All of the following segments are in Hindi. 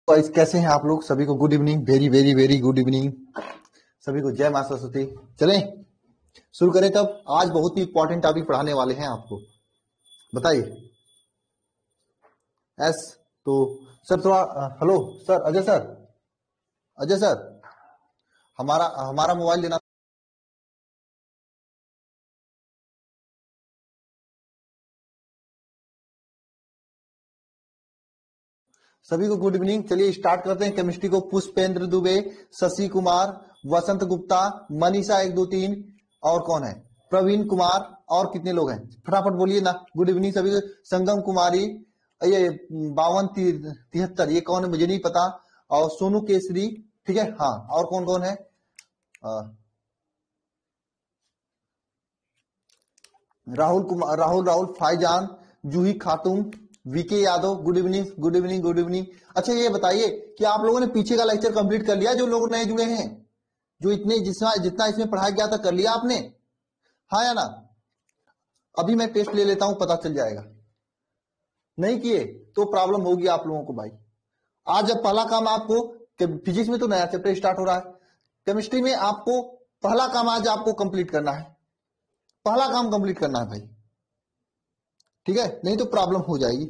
गाइस कैसे हैं आप लोग? सभी को good evening, very very very good evening. सभी को जय मां सरस्वती। चलें शुरू करें तब। आज बहुत ही इंपॉर्टेंट टॉपिक पढ़ाने वाले हैं आपको। बताइए एस तो सर थोड़ा hello sir, Ajay sir, Ajay sir, हमारा हमारा मोबाइल देना। सभी को गुड इवनिंग। चलिए स्टार्ट करते हैं केमिस्ट्री को। पुष्पेंद्र दुबे, शशि कुमार, वसंत गुप्ता, मनीषा 1 2 3 और कौन है? प्रवीण कुमार। और कितने लोग हैं? फटाफट बोलिए ना। गुड इवनिंग सभी को। संगम कुमारी, ये 5273, ये कौन है मुझे नहीं पता। और सोनू केसरी, ठीक है। हाँ, और कौन कौन है? Rahul Kumar, Rahul Faizan, Juhi Khatoon, VK Yadav. Good evening good evening good evening. अच्छा ये बताइए कि आप लोगों ने पीछे का लेक्चर कंप्लीट कर लिया? जो लोग नए जुड़े हैं, जो इतने जितना जितना इसमें पढ़ाया गया था, कर लिया आपने? हाँ या ना? अभी मैं टेस्ट ले लेता हूं, पता चल जाएगा। नहीं किए तो प्रॉब्लम होगी आप लोगों को भाई। आज जब पहला काम आपको, फिजिक्स में तो नया चैप्टर स्टार्ट हो रहा है, केमिस्ट्री में आपको पहला काम आज आपको कंप्लीट करना है। पहला काम कंप्लीट करना है भाई, ठीक है? नहीं तो प्रॉब्लम हो जाएगी।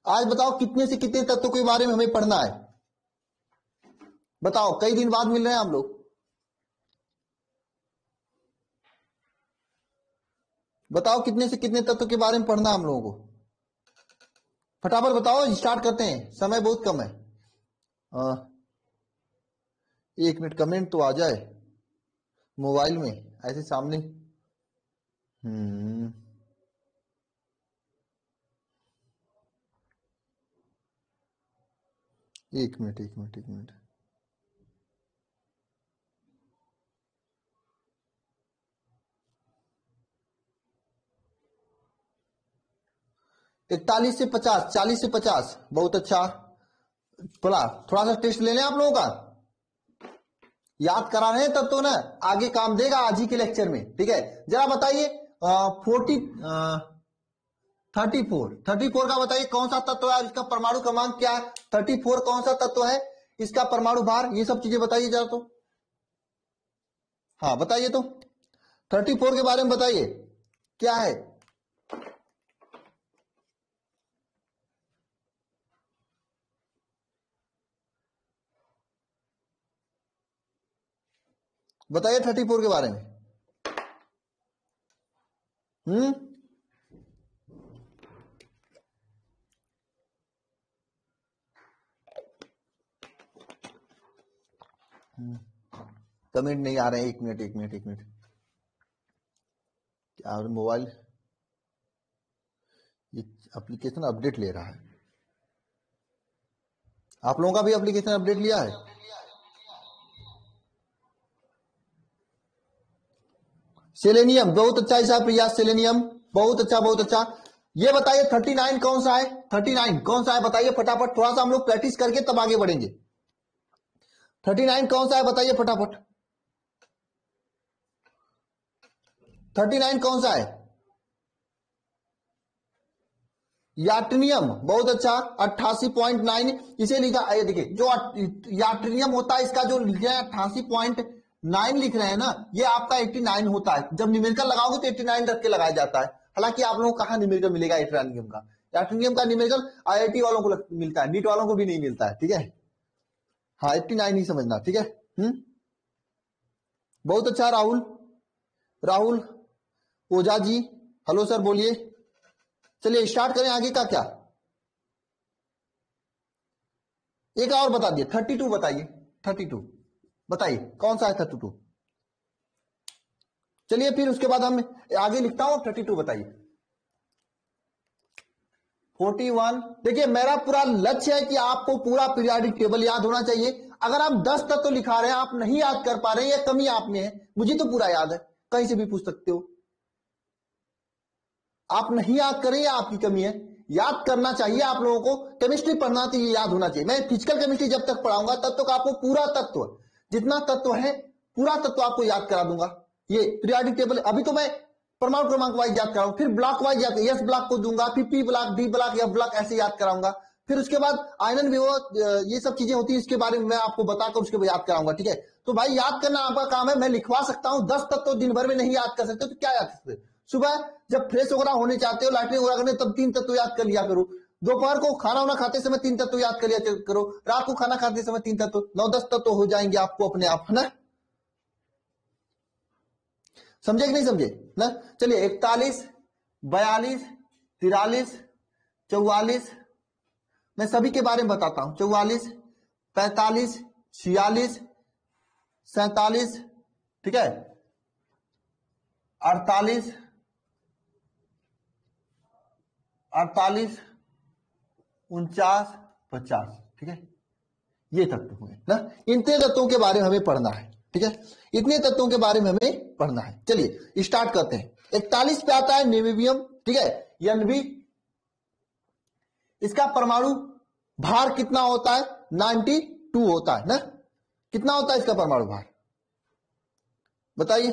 आज बताओ कितने से कितने तत्वों के बारे में हमें पढ़ना है? बताओ, कई दिन बाद मिल रहे हैं हम लोग। बताओ कितने से कितने तत्व के बारे में पढ़ना है हम लोगों को? फटाफट बताओ, स्टार्ट करते हैं, समय बहुत कम है। 1 मिनट, कमेंट तो आ जाए मोबाइल में ऐसे सामने। 1 मिनट 1 मिनट 1 मिनट। इकतालीस से 50, 40 से 50, बहुत अच्छा। थोड़ा सा टेस्ट ले लें आप लोगों का। याद करा रहे हैं तब तो ना, आगे काम देगा आज ही के लेक्चर में, ठीक है? जरा बताइए 34 का बताइए कौन सा तत्व है, इसका परमाणु क्रमांक क्या है? 34 कौन सा तत्व है, इसका परमाणु भार, ये सब चीजें बताइए जरा तो। हाँ बताइए तो, 34 के बारे में बताइए क्या है। बताइए 34 के बारे में। हम्म कमेंट नहीं आ रहे हैं। 1 मिनट 1 मिनट 1 मिनट। क्या मोबाइल एप्लीकेशन अपडेट ले रहा है? आप लोगों का भी एप्लीकेशन अपडेट लिया है? सेलेनियम, बहुत अच्छा हिसाब प्रिया, सेलेनियम बहुत अच्छा बहुत अच्छा। ये बताइए 39 कौन सा है? 39 कौन सा है बताइए फटाफट। थोड़ा सा हम लोग प्रैक्टिस करके तब आगे बढ़ेंगे। 39 कौन सा है बताइए फटाफट। 39 कौन सा है? याट्रिनियम, बहुत अच्छा, 88.9 इसे लिखा। ये देखिए जो याट्रिनियम होता है, इसका जो लिखा है 88.9 लिख रहे हैं ना, ये आपका 89 होता है। जब न्यूमेरिकल लगाओगे तो 89 रख के लगाया जाता है। हालांकि आप लोगों को कहां न्यूमेरिकल मिलेगा याट्रिनियम का? याट्रिनियम का न्यूमेरिकल आईआईटी वालों को मिलता है, नीट वालों को भी नहीं मिलता है, ठीक है? हाँ 89 ही समझना, ठीक है। बहुत अच्छा राहुल, राहुल ओझा जी, हेलो सर बोलिए। चलिए स्टार्ट करें, आगे का क्या? एक और बता दिए, 32 बताइए। 32 बताइए कौन सा है 32? चलिए फिर उसके बाद हम आगे लिखता हूं, 32 बताइए। 41। देखिए मेरा पूरा लक्ष्य है कि आपको पूरा पीरियोडिक टेबल याद होना चाहिए। अगर आप 10 तत्व लिखा रहे हैं, आप नहीं याद कर पा रहे हैं, यह कमी आप में है। मुझे तो पूरा याद है, कहीं से भी पूछ सकते हो। आप नहीं याद करें, यह आपकी कमी है। याद करना चाहिए आप लोगों को। केमिस्ट्री पढ़ना तो ये याद होना चाहिए। मैं फिजिकल केमिस्ट्री जब तक पढ़ाऊंगा तब तक आपको पूरा तत्व, जितना तत्व है पूरा तत्व आपको याद करा दूंगा। ये पीरियोडिक टेबल अभी तो मैं परमाणु क्रमांक वाइज याद कराऊंगा, फिर ब्लॉक वाइज याद, एस ब्लॉक को दूंगा, फिर P block, D block, F block, ऐसे याद कराऊंगा। फिर उसके बाद आयनन विभव, ये सब चीजें होती है, इसके बारे में मैं आपको बताकर उसके बाद याद कराऊंगा। ठीक है, तो भाई याद करना आपका काम है। मैं लिखवा सकता हूं 10 तत्व, दिन भर में नहीं याद कर सकते तो क्या याद कर सकते? सुबह जब फ्रेश वगैरह होने चाहते हो, लैट्रिन वगैरह करने, तब 3 तत्व याद कर लिया करो। दोपहर को खाना वाना खाते समय 3 तत्व याद कर लिया करो। रात को खाना खाते समय 3 तत्व, 9-10 तत्व हो जाएंगे आपको अपने आप, है ना? समझे कि नहीं समझे ना? चलिए 41, 42, 43, 44, मैं सभी के बारे में बताता हूं। 44, 45, 46, 47, ठीक है, 48, 48, 49, 50, ठीक है, ये तत्व हुए ना। इतने तत्वों के बारे में हमें पढ़ना है। ठीक है, इतने तत्वों के बारे में हमें पढ़ना है। चलिए स्टार्ट करते हैं। 41 पे आता है नेवियम, ठीक है, Nb। इसका परमाणु भार कितना होता है? 92 होता है ना। कितना होता है इसका परमाणु भार बताइए?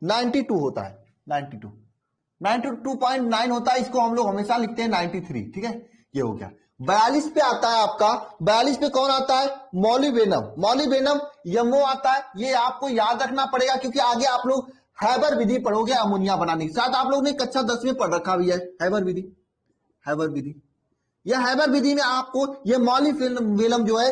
92 होता है। 92.9 होता है। इसको हम लोग हमेशा लिखते हैं 93, ठीक है, ये हो गया। 42 पे आता है आपका, 42 पे कौन आता है? मॉलिबेनम। मॉलिबेनम यमो आता है। ये आपको याद रखना पड़ेगा क्योंकि आगे आप लोग हैबर विधि पढ़ोगे अमोनिया बनाने की। शायद आप लोग ने कक्षा 10 में पढ़ रखा भी है हैबर विधि। हैबर विधि, यह हैबर विधि में आपको यह मॉलिबेनम जो है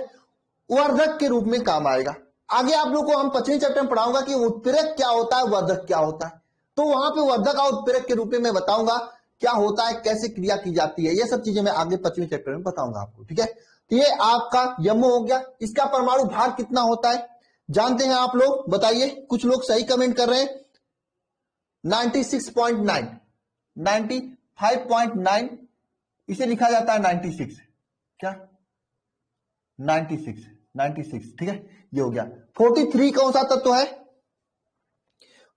वर्धक के रूप में काम आएगा। आगे आप लोग को हम 25वें चैप्टर में पढ़ाऊंगा कि उत्प्रेरक क्या होता है, वर्धक क्या होता है। तो वहां पे वर्धक और उत्प्रेरक के रूप में मैं बताऊंगा क्या होता है, कैसे क्रिया की जाती है। ये सब चीजें मैं आगे 25वें चैप्टर में बताऊंगा आपको। ठीक है, तो ये आपका यमो हो गया। इसका परमाणु भार कितना होता है जानते हैं आप लोग? बताइए। कुछ लोग सही कमेंट कर रहे हैं। 96.9, 95.9, इसे लिखा जाता है 96। क्या? 96, ठीक है, ये हो गया। 43 कौन सा तत्व है?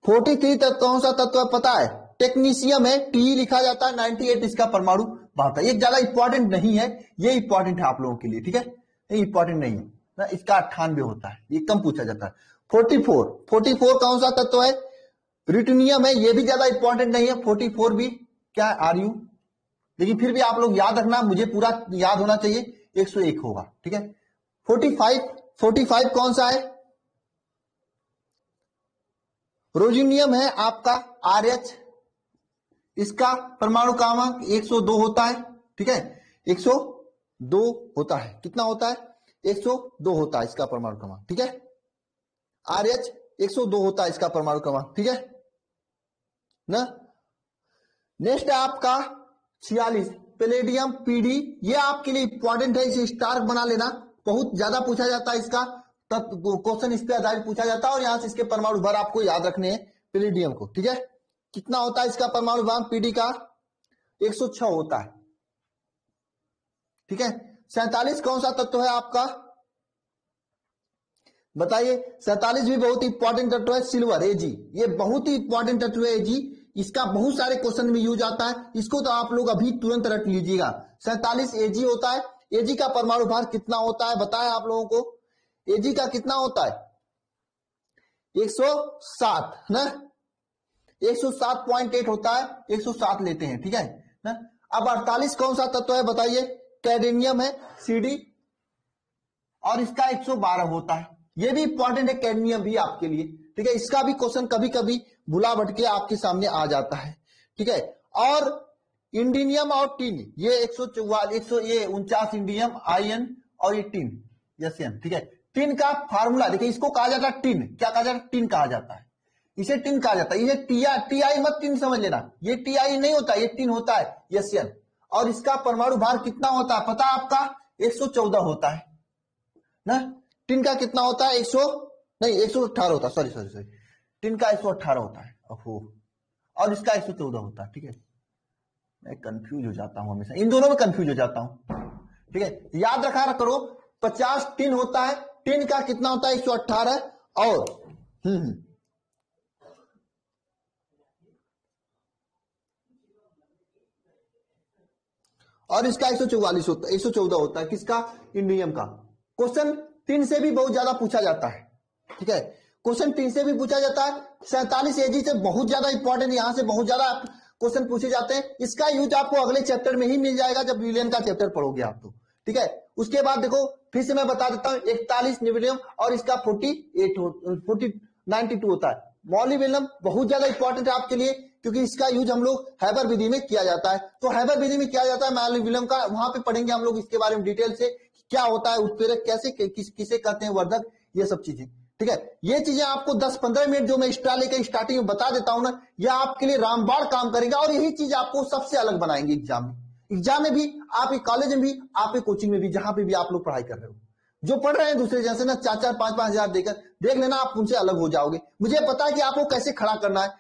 43 तत्व कौन सा तत्व है पता है? टेक्नीशियम है, टी लिखा जाता है। 98 इसका परमाणु भार है। ये ज्यादा इंपॉर्टेंट नहीं है, ये इंपॉर्टेंट है आप लोगों के लिए। ठीक है, ये इंपॉर्टेंट नहीं है ना, इसका 98 होता है, ये कम पूछा जाता है। 44 कौन सा तत्व है? रिटिनियम है, ये भी ज्यादा इंपॉर्टेंट नहीं है। 44 भी क्या है? आरयू। लेकिन फिर भी आप लोग याद रखना, मुझे पूरा याद होना चाहिए। 101 होगा। ठीक है, 45 कौन सा है? रोजिनियम है आपका, RH। इसका परमाणु क्रमांक 102 होता है। ठीक है, 102 होता है। कितना होता है? 102 होता है इसका परमाणु क्रमांक। ठीक है, RH 102 होता है इसका परमाणु क्रमांक। ठीक है ना। नेक्स्ट है आपका 46 पैलेडियम PD। ये आपके लिए इंपॉर्टेंट है, इसे स्टार बना लेना। बहुत ज्यादा पूछा जाता है इसका क्वेश्चन, इस पे आधारित पूछा जाता है और यहां से इसके परमाणु भार आपको याद रखने हैं पैलेडियम को। ठीक है, कितना होता है इसका परमाणु भार PD का? 106 होता है। ठीक है, 47 कौन सा तत्व है आपका बताइए? 47 भी बहुत इंपॉर्टेंट तत्व है, सिल्वर, Ag। ये बहुत ही इंपॉर्टेंट तत्व है Ag। इसका बहुत सारे क्वेश्चन में यूज आता है, इसको तो आप लोग अभी तुरंत रट लीजिएगा। 47 Ag होता है। Ag का परमाणु भार कितना होता है बताएं आप लोगों को? Ag का कितना होता है? 107 ना, 107.8 होता है, 107 लेते हैं। ठीक है ना। अब 48 कौन सा तत्व है बताइए? कैडमियम है, CD, और इसका 112 होता है। ये भी इंपॉर्टेंट है, कैडमियम भी आपके लिए। ठीक है, इसका भी क्वेश्चन कभी कभी भुला भटके आपके सामने आ जाता है। ठीक है, और इंडिनियम और टिन, ये 149 इंडियम आयन और ये टिन SN। ठीक है, टिन का फार्मूला देखिए, इसको कहा जाता है टिन। क्या कहा जाता है? टिन कहा जाता है। इसे टिन कहा जाता है। ये TI मत टिन समझ लेना, ये TI नहीं होता, ये टिन होता है SN। और इसका परमाणु भार कितना होता है पता है आपका? 114 होता है ना। टिन का कितना होता है? 118 होता है। सॉरी, टिन का 118 होता है। ओहो, और इसका 114 होता है। ठीक है, मैं कंफ्यूज हो जाता हूं हमेशा, इन दोनों में कंफ्यूज हो जाता हूं। ठीक है, याद रखा करो, 50 टिन होता है। टिन का कितना होता है? 118। और इसका 144 होता है, 114 होता है। किसका? इंडियम का। क्वेश्चन 3 से भी बहुत ज्यादा पूछा जाता है। ठीक है, क्वेश्चन 3 से भी पूछा जाता है। 47 Ag से बहुत ज्यादा इंपॉर्टेंट, यहां से बहुत ज्यादा क्वेश्चन पूछे जाते हैं। इसका यूज आपको अगले चैप्टर में ही मिल जाएगा, जब विलियन का चैप्टर पढ़ोगे आप तो। ठीक है। उसके बाद देखो फिर से मैं बता देता हूं, 41 न्यूबिलियम और इसका 92 होता है। मॉलिबेनम बहुत ज्यादा इंपॉर्टेंट है आपके लिए, क्योंकि इसका यूज हम लोग हैबर विधि में किया जाता है। तो हैबर विधि में किया जाता है मॉलिबेनम का, वहां पे पढ़ेंगे हम लोग इसके बारे में डिटेल से, क्या होता है उत्प्रेरक, कैसे किसे कहते हैं वर्धक, ये सब चीजें। ठीक है, ये चीजें आपको 10-15 मिनट जो मैं एक्स्ट्रा लेकर स्टार्टिंग में बता देता हूं ना, यह आपके लिए रामबाण काम करेगा और यही चीज आपको सबसे अलग बनाएंगे एग्जाम में। एग्जाम में भी, आपके कॉलेज में भी, आपके कोचिंग में भी, जहां पे भी आप लोग पढ़ाई कर रहे हो, जो पढ़ रहे हैं दूसरे जैसे ना 4-4, 5-5 हजार देकर देख लेना, आप उनसे अलग हो जाओगे। मुझे पता है कि आपको कैसे खड़ा करना है।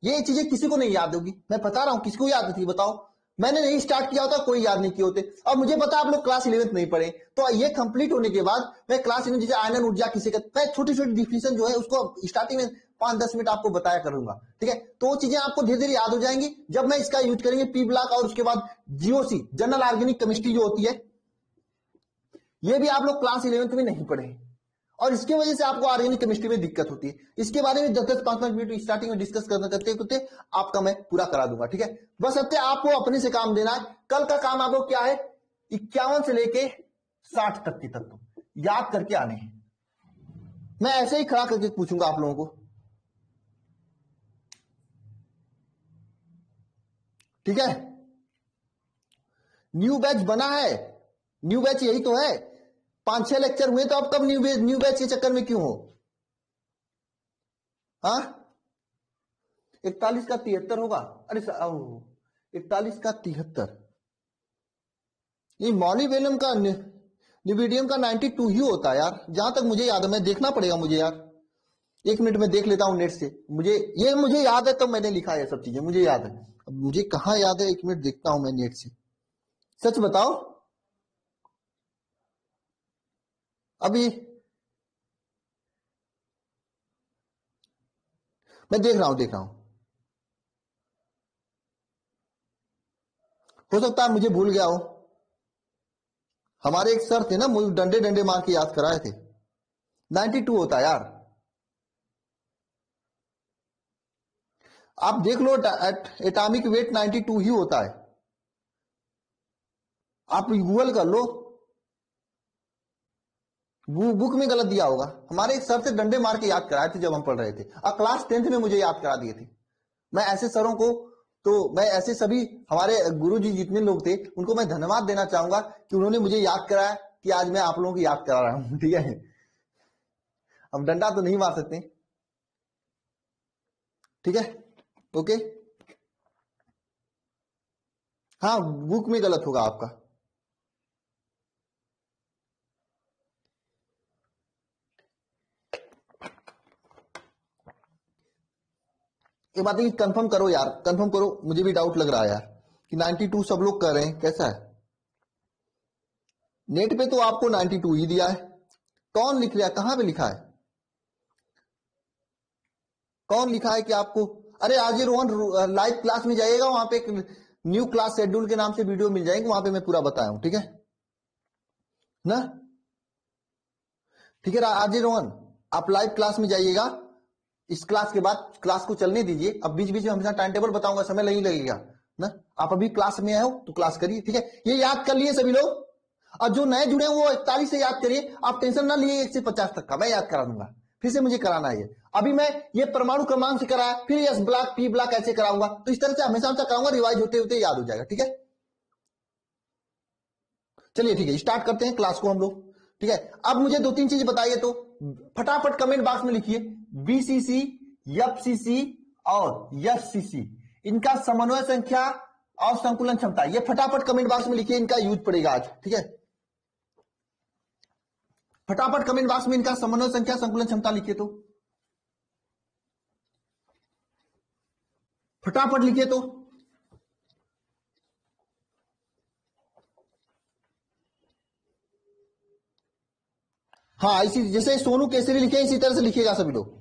ये चीजें किसी को नहीं याद होगी, मैं बता रहा हूं, किसी को याद थी बताओ? मैंने नहीं स्टार्ट किया होता, कोई याद नहीं किए होते। और मुझे पता आप लोग क्लास 11th नहीं पढ़े, तो ये कंप्लीट होने के बाद मैं क्लास 11 जैसे आयनन ऊर्जा किसे कहते, मैं छोटी छोटी डिफिनेशन जो है उसको स्टार्टिंग में 5-10 मिनट आपको बताया करूंगा। ठीक है, तो वो चीजें आपको धीरे धीरे याद हो जाएंगी जब मैं इसका यूज करेंगे पी ब्लॉक, और उसके बाद जीओसी जनरल ऑर्गेनिक केमिस्ट्री जो होती है, ये भी आप लोग क्लास 11th में नहीं पढ़े, और इसके वजह से आपको ऑर्गेनिक केमिस्ट्री में दिक्कत होती है। इसके बारे में 10-10, 5-5 मिनट स्टार्टिंग में डिस्कस करते करते आपका मैं पूरा करा दूंगा। ठीक है, बस अब आपको अपने से काम देना है। कल का काम आपको क्या है, 51 से लेके 60 तक के तत्व याद करके आने हैं। मैं ऐसे ही खड़ा करके पूछूंगा आप लोगों को। ठीक है, न्यू बैच बना है, न्यू बैच यही तो है। 5-6 लेक्चर हुए तो अब कब न्यू बैच के चक्कर में क्यों हो? हाँ, 41 का 73 होगा। अरे 41 का 73, ये मॉलिबेनम का निविडियम का 92 ही होता है यार, जहां तक मुझे याद है। मैं देखना पड़ेगा मुझे यार, 1 मिनट में देख लेता हूं नेट से। मुझे याद है, तो मैंने लिखा है सब चीजें, मुझे याद है। अब मुझे कहां याद है, 1 मिनट देखता हूं मैं नेट से। सच बताओ, अभी मैं देख रहा हूं। हो सकता है मुझे भूल गया हो। हमारे एक सर थे ना, मुझे डंडे डंडे मार के याद कराए थे। 92 होता है यार, आप देख लो, एटॉमिक वेट 92 ही होता है। आप गूगल कर लो, बुक में गलत दिया होगा। हमारे एक सर से डंडे मार के याद कराए थे जब हम पढ़ रहे थे, और क्लास 10th में मुझे याद करा दिए थे। मैं ऐसे सरों को, तो मैं ऐसे सभी हमारे गुरु जी जितने लोग थे उनको मैं धन्यवाद देना चाहूंगा कि उन्होंने मुझे याद कराया कि आज मैं आप लोगों को याद करा रहा हूं। ठीक है, हम डंडा तो नहीं मार सकते। ठीक है, ओके, हाँ बुक में गलत होगा आपका। ये बात है, कंफर्म करो यार, कंफर्म करो, मुझे भी डाउट लग रहा है यार कि 92 सब लोग कर रहे हैं, कैसा है? नेट पे तो आपको 92 ही दिया है। कौन लिख रहा है, कहां पे लिखा है, कौन लिखा है कि आपको? अरे आज रोहन लाइव क्लास में जाइएगा, वहां पे एक न्यू क्लास शेड्यूल के नाम से वीडियो मिल जाएंगे, वहां पे मैं पूरा बताया हूं। ठीक है ना? ठीक है आज रोहन, आप लाइव क्लास में जाइएगा। इस क्लास के बाद क्लास को चलने दीजिए, अब बीच बीच में हमेशा टाइम टेबल बताऊंगा, समय नहीं लगेगा ना। आप अभी क्लास में आए हो तो क्लास करिए। ठीक है, ये याद कर लिए सभी लोग, और जो नए जुड़े हैं वो 41 से याद करिए। आप टेंशन ना लिए, 1 से 50 तक का मैं याद करा दूंगा। फिर से मुझे कराना है ये, अभी मैं ये परमाणु क्रमांक से कराया, फिर एस ब्लॉक पी ब्लॉक ऐसे कराऊंगा, तो इस तरह से हमेशा हमेशा कराऊंगा, रिवाइज होते होते याद हो जाएगा। ठीक है, चलिए ठीक है, स्टार्ट करते हैं क्लास को हम लोग। ठीक है, अब मुझे 2-3 चीज बताइए, तो फटाफट कमेंट बॉक्स में लिखिए। बीसीसी, एफसीसी और एफसीसी, इनका समन्वय संख्या और संकुलन क्षमता, ये फटाफट कमेंट बॉक्स में लिखिए, इनका यूज पड़ेगा आज। ठीक है, फटाफट कमेंट बॉक्स में इनका समन्वय संख्या संकुलन क्षमता लिखिए, तो फटाफट लिखिए तो। हाँ, इसी जैसे सोनू केसरी लिखे इसी तरह से लिखिएगा सभी लोग।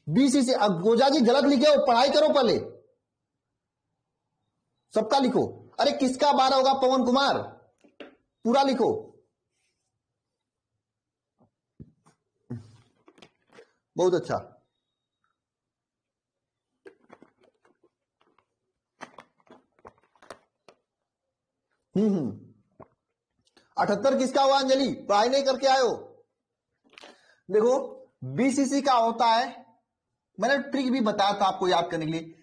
बीसीसी, अब गोजा जी गलत लिखे हो, पढ़ाई करो पहले, सबका लिखो। अरे किसका 12 होगा पवन कुमार, पूरा लिखो। बहुत अच्छा, 78 किसका हुआ अंजलि? पढ़ाई नहीं करके आए हो? देखो बीसीसी का होता है, मैंने ट्रिक भी बताया था आपको याद करने के लिए।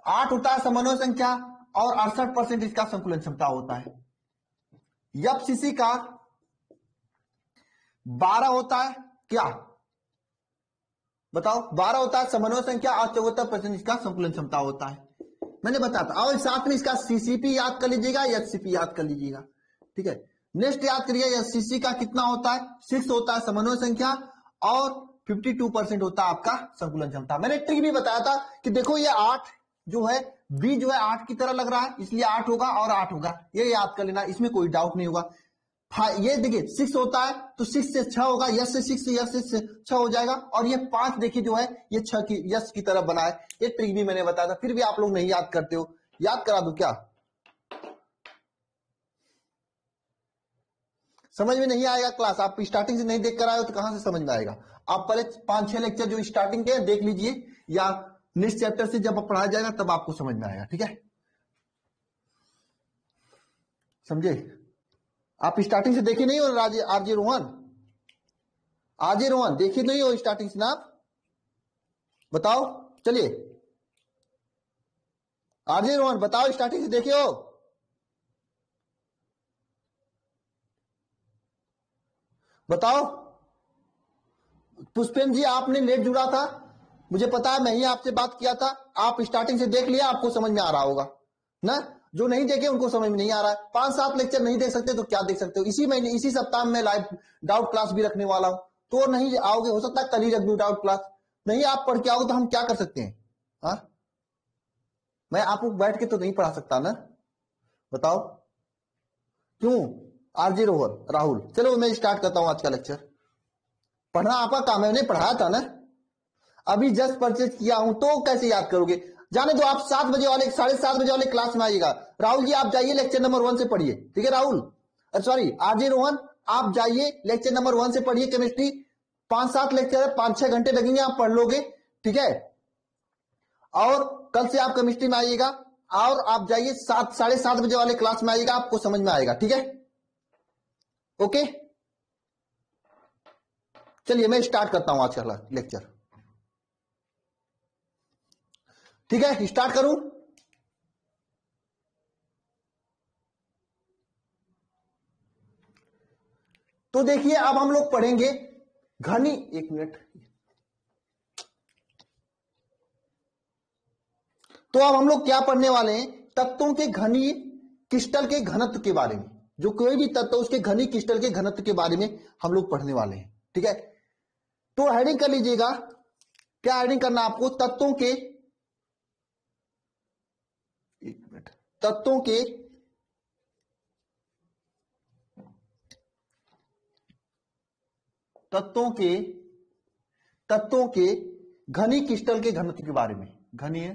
8 होता है समन्वय संख्या और 68% इसका संकुलन क्षमता होता है। एफसीसी का 12 होता है, क्या बताओ? 12 होता है समन्वय संख्या और 74% इसका संकुलन क्षमता होता है, मैंने बताया था। और साथ में इसका सीसीपी याद कर लीजिएगा, एचसीपी याद कर लीजिएगा, ठीक है। नेक्स्ट याद करिए एचसीसी का कितना होता है? 6 होता है समन्वय संख्या और 52% होता है आपका संकुलन क्षमता। मैंने ट्रिक भी बताया था कि देखो ये 8 जो है, बी जो है 8 की तरह लग रहा है, इसलिए 8 होगा और 8 होगा, ये याद कर लेना, इसमें कोई डाउट नहीं होगा। ये देखिए 6 होता है तो 6 से 6 होगा, यस से 6 से यस से 6 हो जाएगा, और ये 5 देखिए जो है ये 6 की यस की तरह बना है। ये ट्रिक भी मैंने बताया था, फिर भी आप लोग नहीं याद करते हो। याद करा दूं क्या? समझ में नहीं आएगा क्लास? आप स्टार्टिंग से नहीं देख कर आए हो तो कहां से समझ में आएगा? आप पहले 5-6 लेक्चर जो स्टार्टिंग के देख लीजिए, या नेक्स्ट चैप्टर से जब पढ़ाया जाएगा तब आपको समझ में आएगा, ठीक है? समझे? आप स्टार्टिंग से देखे नहीं हो आरजे रोहन? आरजे रोहन देखे नहीं हो स्टार्टिंग से ना आप? बताओ, चलिए आरजे रोहन बताओ, स्टार्टिंग से देखे हो? बताओ। पुष्पेंद्र जी आपने लेट जुड़ा था, मुझे पता है, मैं ही आपसे बात किया था। आप स्टार्टिंग से देख लिया, आपको समझ में आ रहा होगा ना। जो नहीं देखे उनको समझ में नहीं आ रहा है। 5-7 लेक्चर नहीं देख सकते तो क्या देख सकते हो? इसी महीने इसी सप्ताह में लाइव डाउट क्लास भी रखने वाला हूं, तो नहीं आओगे, हो सकता है कल ही रख दूं डाउट क्लास। नहीं आप पढ़ के आओगे तो हम क्या कर सकते हैं? हाँ, मैं आपको बैठ के तो नहीं पढ़ा सकता ना, बताओ क्यों? आरजे रोहन राहुल, चलो मैं स्टार्ट करता हूं आज का लेक्चर। पढ़ना आपका काम है, मैंने पढ़ाया था ना, अभी जस्ट परचेज किया हूं तो कैसे याद करोगे? जाने दो, आप 7 बजे वाले 7:30 बजे वाले क्लास में आइएगा। राहुल जी आप जाइए लेक्चर नंबर 1 से पढ़िए, ठीक है राहुल? सॉरी आरजे रोहन, आप जाइए लेक्चर नंबर 1 से पढ़िए केमिस्ट्री। 5-7 लेक्चर है, 5-6 घंटे लगेंगे, आप पढ़ लोगे, ठीक है? और कल से आप केमिस्ट्री में आइएगा, और आप जाइए 7-7:30 बजे वाले क्लास में आइएगा, आपको समझ में आएगा, ठीक है? ओके, चलिए मैं स्टार्ट करता हूं आज का लेक्चर, ठीक है? स्टार्ट करूं? तो देखिए अब हम लोग पढ़ेंगे घनी, एक मिनट। तो अब हम लोग क्या पढ़ने वाले हैं? तत्वों के घनी क्रिस्टल के घनत्व के बारे में। जो कोई भी तत्व उसके घनी क्रिस्टल के घनत्व के बारे में हम लोग पढ़ने वाले हैं, ठीक है? तो हेडिंग कर लीजिएगा, क्या हेडिंग करना आपको? तत्वों के, एक मिनट, तत्वों के घनी क्रिस्टल के घनत्व के बारे में, घनीय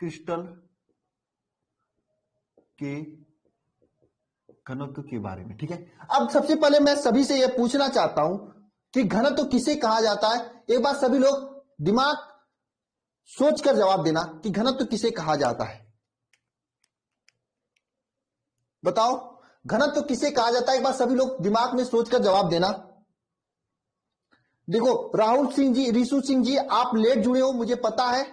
क्रिस्टल के घनत्व के बारे में, ठीक है? अब सबसे पहले मैं सभी से यह पूछना चाहता हूं कि घनत्व किसे कहा जाता है? एक बार सभी लोग दिमाग सोचकर जवाब देना कि घनत्व किसे कहा जाता है। बताओ घनत्व किसे कहा जाता है? एक बार सभी लोग दिमाग में सोचकर जवाब देना। देखो राहुल सिंह जी, रिशु सिंह जी, आप लेट जुड़े हो, मुझे पता है।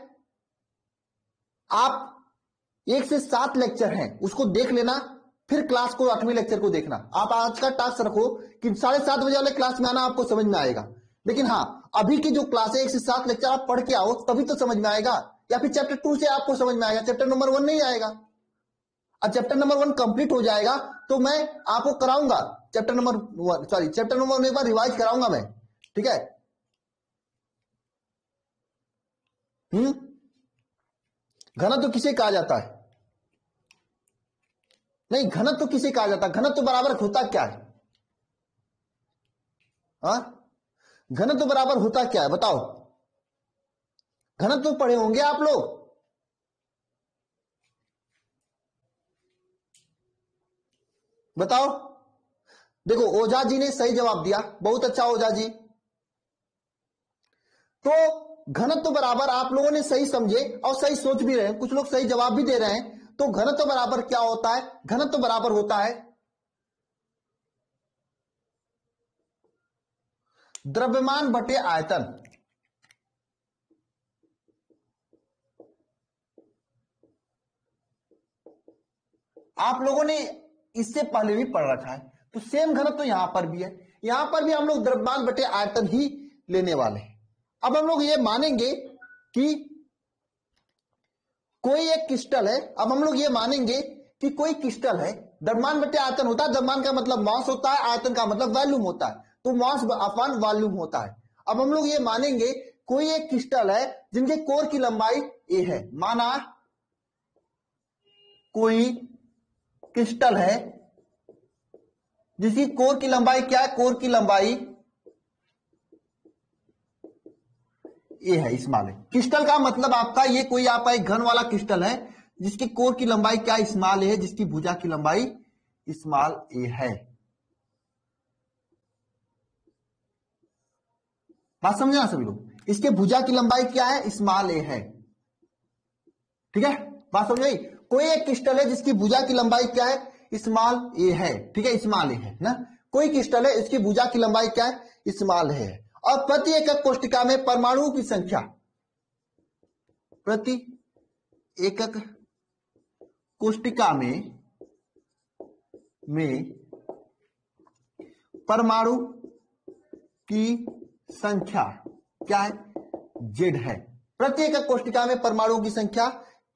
आप 1 से 7 लेक्चर हैं, उसको देख लेना, फिर क्लास को 8वें लेक्चर को देखना। आप आज का टास्क रखो कि 7:30 बजे वाले क्लास में आना, आपको समझ में आएगा। लेकिन हाँ, अभी की जो क्लास है 1 से 7 लेक्चर आप पढ़ के आओ, तभी तो समझ में आएगा, या फिर चैप्टर 2 से आपको समझ में आएगा, चैप्टर नंबर 1 नहीं आएगा। और चैप्टर नंबर 1 कंप्लीट हो जाएगा तो मैं आपको कराऊंगा चैप्टर नंबर 1 एक बार रिवाइज कराऊंगा मैं, ठीक है? घनत्व किसे कहा जाता है? नहीं, घनत्व किसे कहा जाता है? घनत्व बराबर होता क्या है? हाँ, घनत्व बराबर होता क्या है बताओ? घनत्व पढ़े होंगे आप लोग, बताओ। देखो ओझा जी ने सही जवाब दिया, बहुत अच्छा ओझा जी। तो घनत्व बराबर आप लोगों ने सही समझे और सही सोच भी रहे हैं, कुछ लोग सही जवाब भी दे रहे हैं। तो घनत्व बराबर क्या होता है? घनत्व बराबर होता है द्रव्यमान बटे आयतन। आप लोगों ने इससे पहले भी पढ़ रखा है, तो सेम घनत्व तो यहां पर भी है। यहां पर भी हम लोग द्रव्यमान बटे आयतन ही लेने वाले हैं। अब हम लोग ये मानेंगे कि कोई एक क्रिस्टल है। अब हम लोग ये मानेंगे कि कोई क्रिस्टल है, द्रव्यमान बटे आयतन होता है। द्रव्यमान का मतलब मास होता है, आयतन का मतलब वॉल्यूम होता है, तो मास अपॉन वॉल्यूम होता है। अब हम लोग ये मानेंगे कोई एक क्रिस्टल है जिनके कोर की लंबाई ए है। माना कोई क्रिस्टल है जिसकी कोर की लंबाई क्या है? कोर की लंबाई ए है, स्मॉल है। क्रिस्टल का मतलब आपका ये कोई आपका एक घन वाला क्रिस्टल है जिसकी कोर की लंबाई क्या? स्मॉल ए है, जिसकी भुजा की लंबाई स्मॉल ए है। बात समझना सभी लोग, इसके भुजा की लंबाई क्या है? स्मॉल ए है। ठीक है, बात समझ गई? कोई एक क्रिस्टल है जिसकी भुजा की लंबाई क्या है? स्मॉल ए है। ठीक है, स्मॉल ए है ना। कोई क्रिस्टल है, इसकी भुजा की लंबाई क्या है? स्मॉल है। और प्रति एकक कोष्टिका में परमाणुओं की संख्या, प्रति एकक कोष्टिका में परमाणु की संख्या क्या है? जेड है। प्रति एकक कोष्टिका में परमाणुओं की संख्या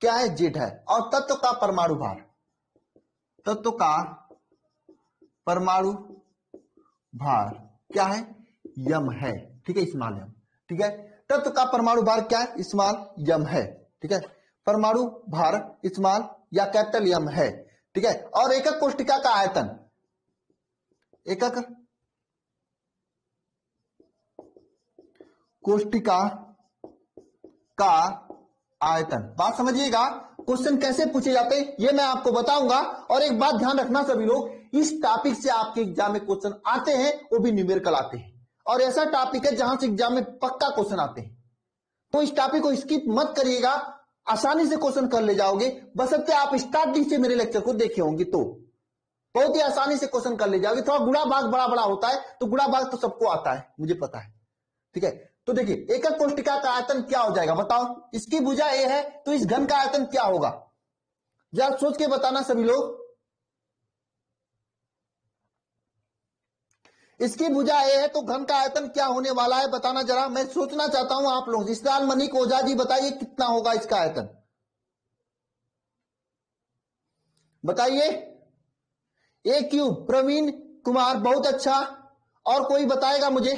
क्या है? जेड है। और तत्व का परमाणु भार, तत्व का परमाणु भार क्या है? यम है। ठीक है, स्मॉल यम। ठीक है, तत्व का परमाणु भार क्या है? स्मॉल यम है। ठीक है, परमाणु भार स्मॉल या कैपिटल यम है। ठीक है, और एकक कोष्टिका का आयतन, एकक कोष्टिका का आयतन। बात समझिएगा, क्वेश्चन कैसे पूछे जाते हैं ये मैं आपको बताऊंगा। और एक बात ध्यान रखना सभी लोग, इस टॉपिक से आपके एग्जाम में क्वेश्चन आते हैं, वो भी न्यूमेरिकल आते हैं। और ऐसा टॉपिक है जहां से एग्जाम में पक्का क्वेश्चन आते हैं, तो इस टॉपिक को स्किप मत करिएगा, आसानी से क्वेश्चन कर ले जाओगे। बशर्ते आप स्टार्टिंग से मेरे लेक्चर को देखे होंगे तो बहुत ही आसानी से क्वेश्चन कर ले जाओगे। थोड़ा गुणा भाग बड़ा बड़ा होता है, तो गुणा भाग तो सबको आता है, मुझे पता है। ठीक है, तो देखिए एकक कोष्टिका का आयतन क्या हो जाएगा बताओ। इसकी भुजा ए है, तो इस घन का आयतन क्या होगा? जरा सोच के बताना सभी लोग। इसकी भुजा ए है, तो घन का आयतन क्या होने वाला है बताना जरा। मैं सोचना चाहता हूं आप लोग। इस्लाल मनिक ओझा जी बताइए कितना होगा इसका आयतन, बताइए। ए क्यूब, प्रवीण कुमार, बहुत अच्छा। और कोई बताएगा मुझे?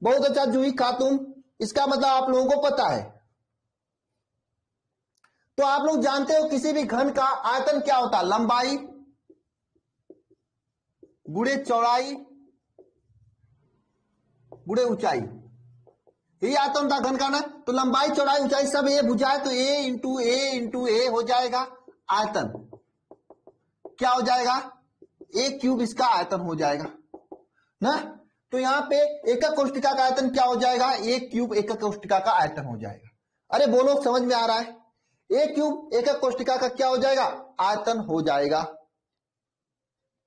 बहुत अच्छा, जूही खातून। इसका मतलब आप लोगों को पता है। तो आप लोग जानते हो किसी भी घन का आयतन क्या होता है? लंबाई गुणे चौड़ाई गुणे ऊंचाई, यही आयतन था घन का ना। तो लंबाई चौड़ाई ऊंचाई सब ए भुजा है, तो ए इंटू ए हो जाएगा आयतन। क्या हो जाएगा? ए क्यूब इसका आयतन हो जाएगा ना। तो यहां पे एकक कोष्टिका का आयतन क्या हो जाएगा? ए क्यूब एकक कोष्टिका का आयतन हो जाएगा। अरे बोलो, समझ में आ रहा है? ए क्यूब एकक कोष्टिका का क्या हो जाएगा? आयतन हो जाएगा।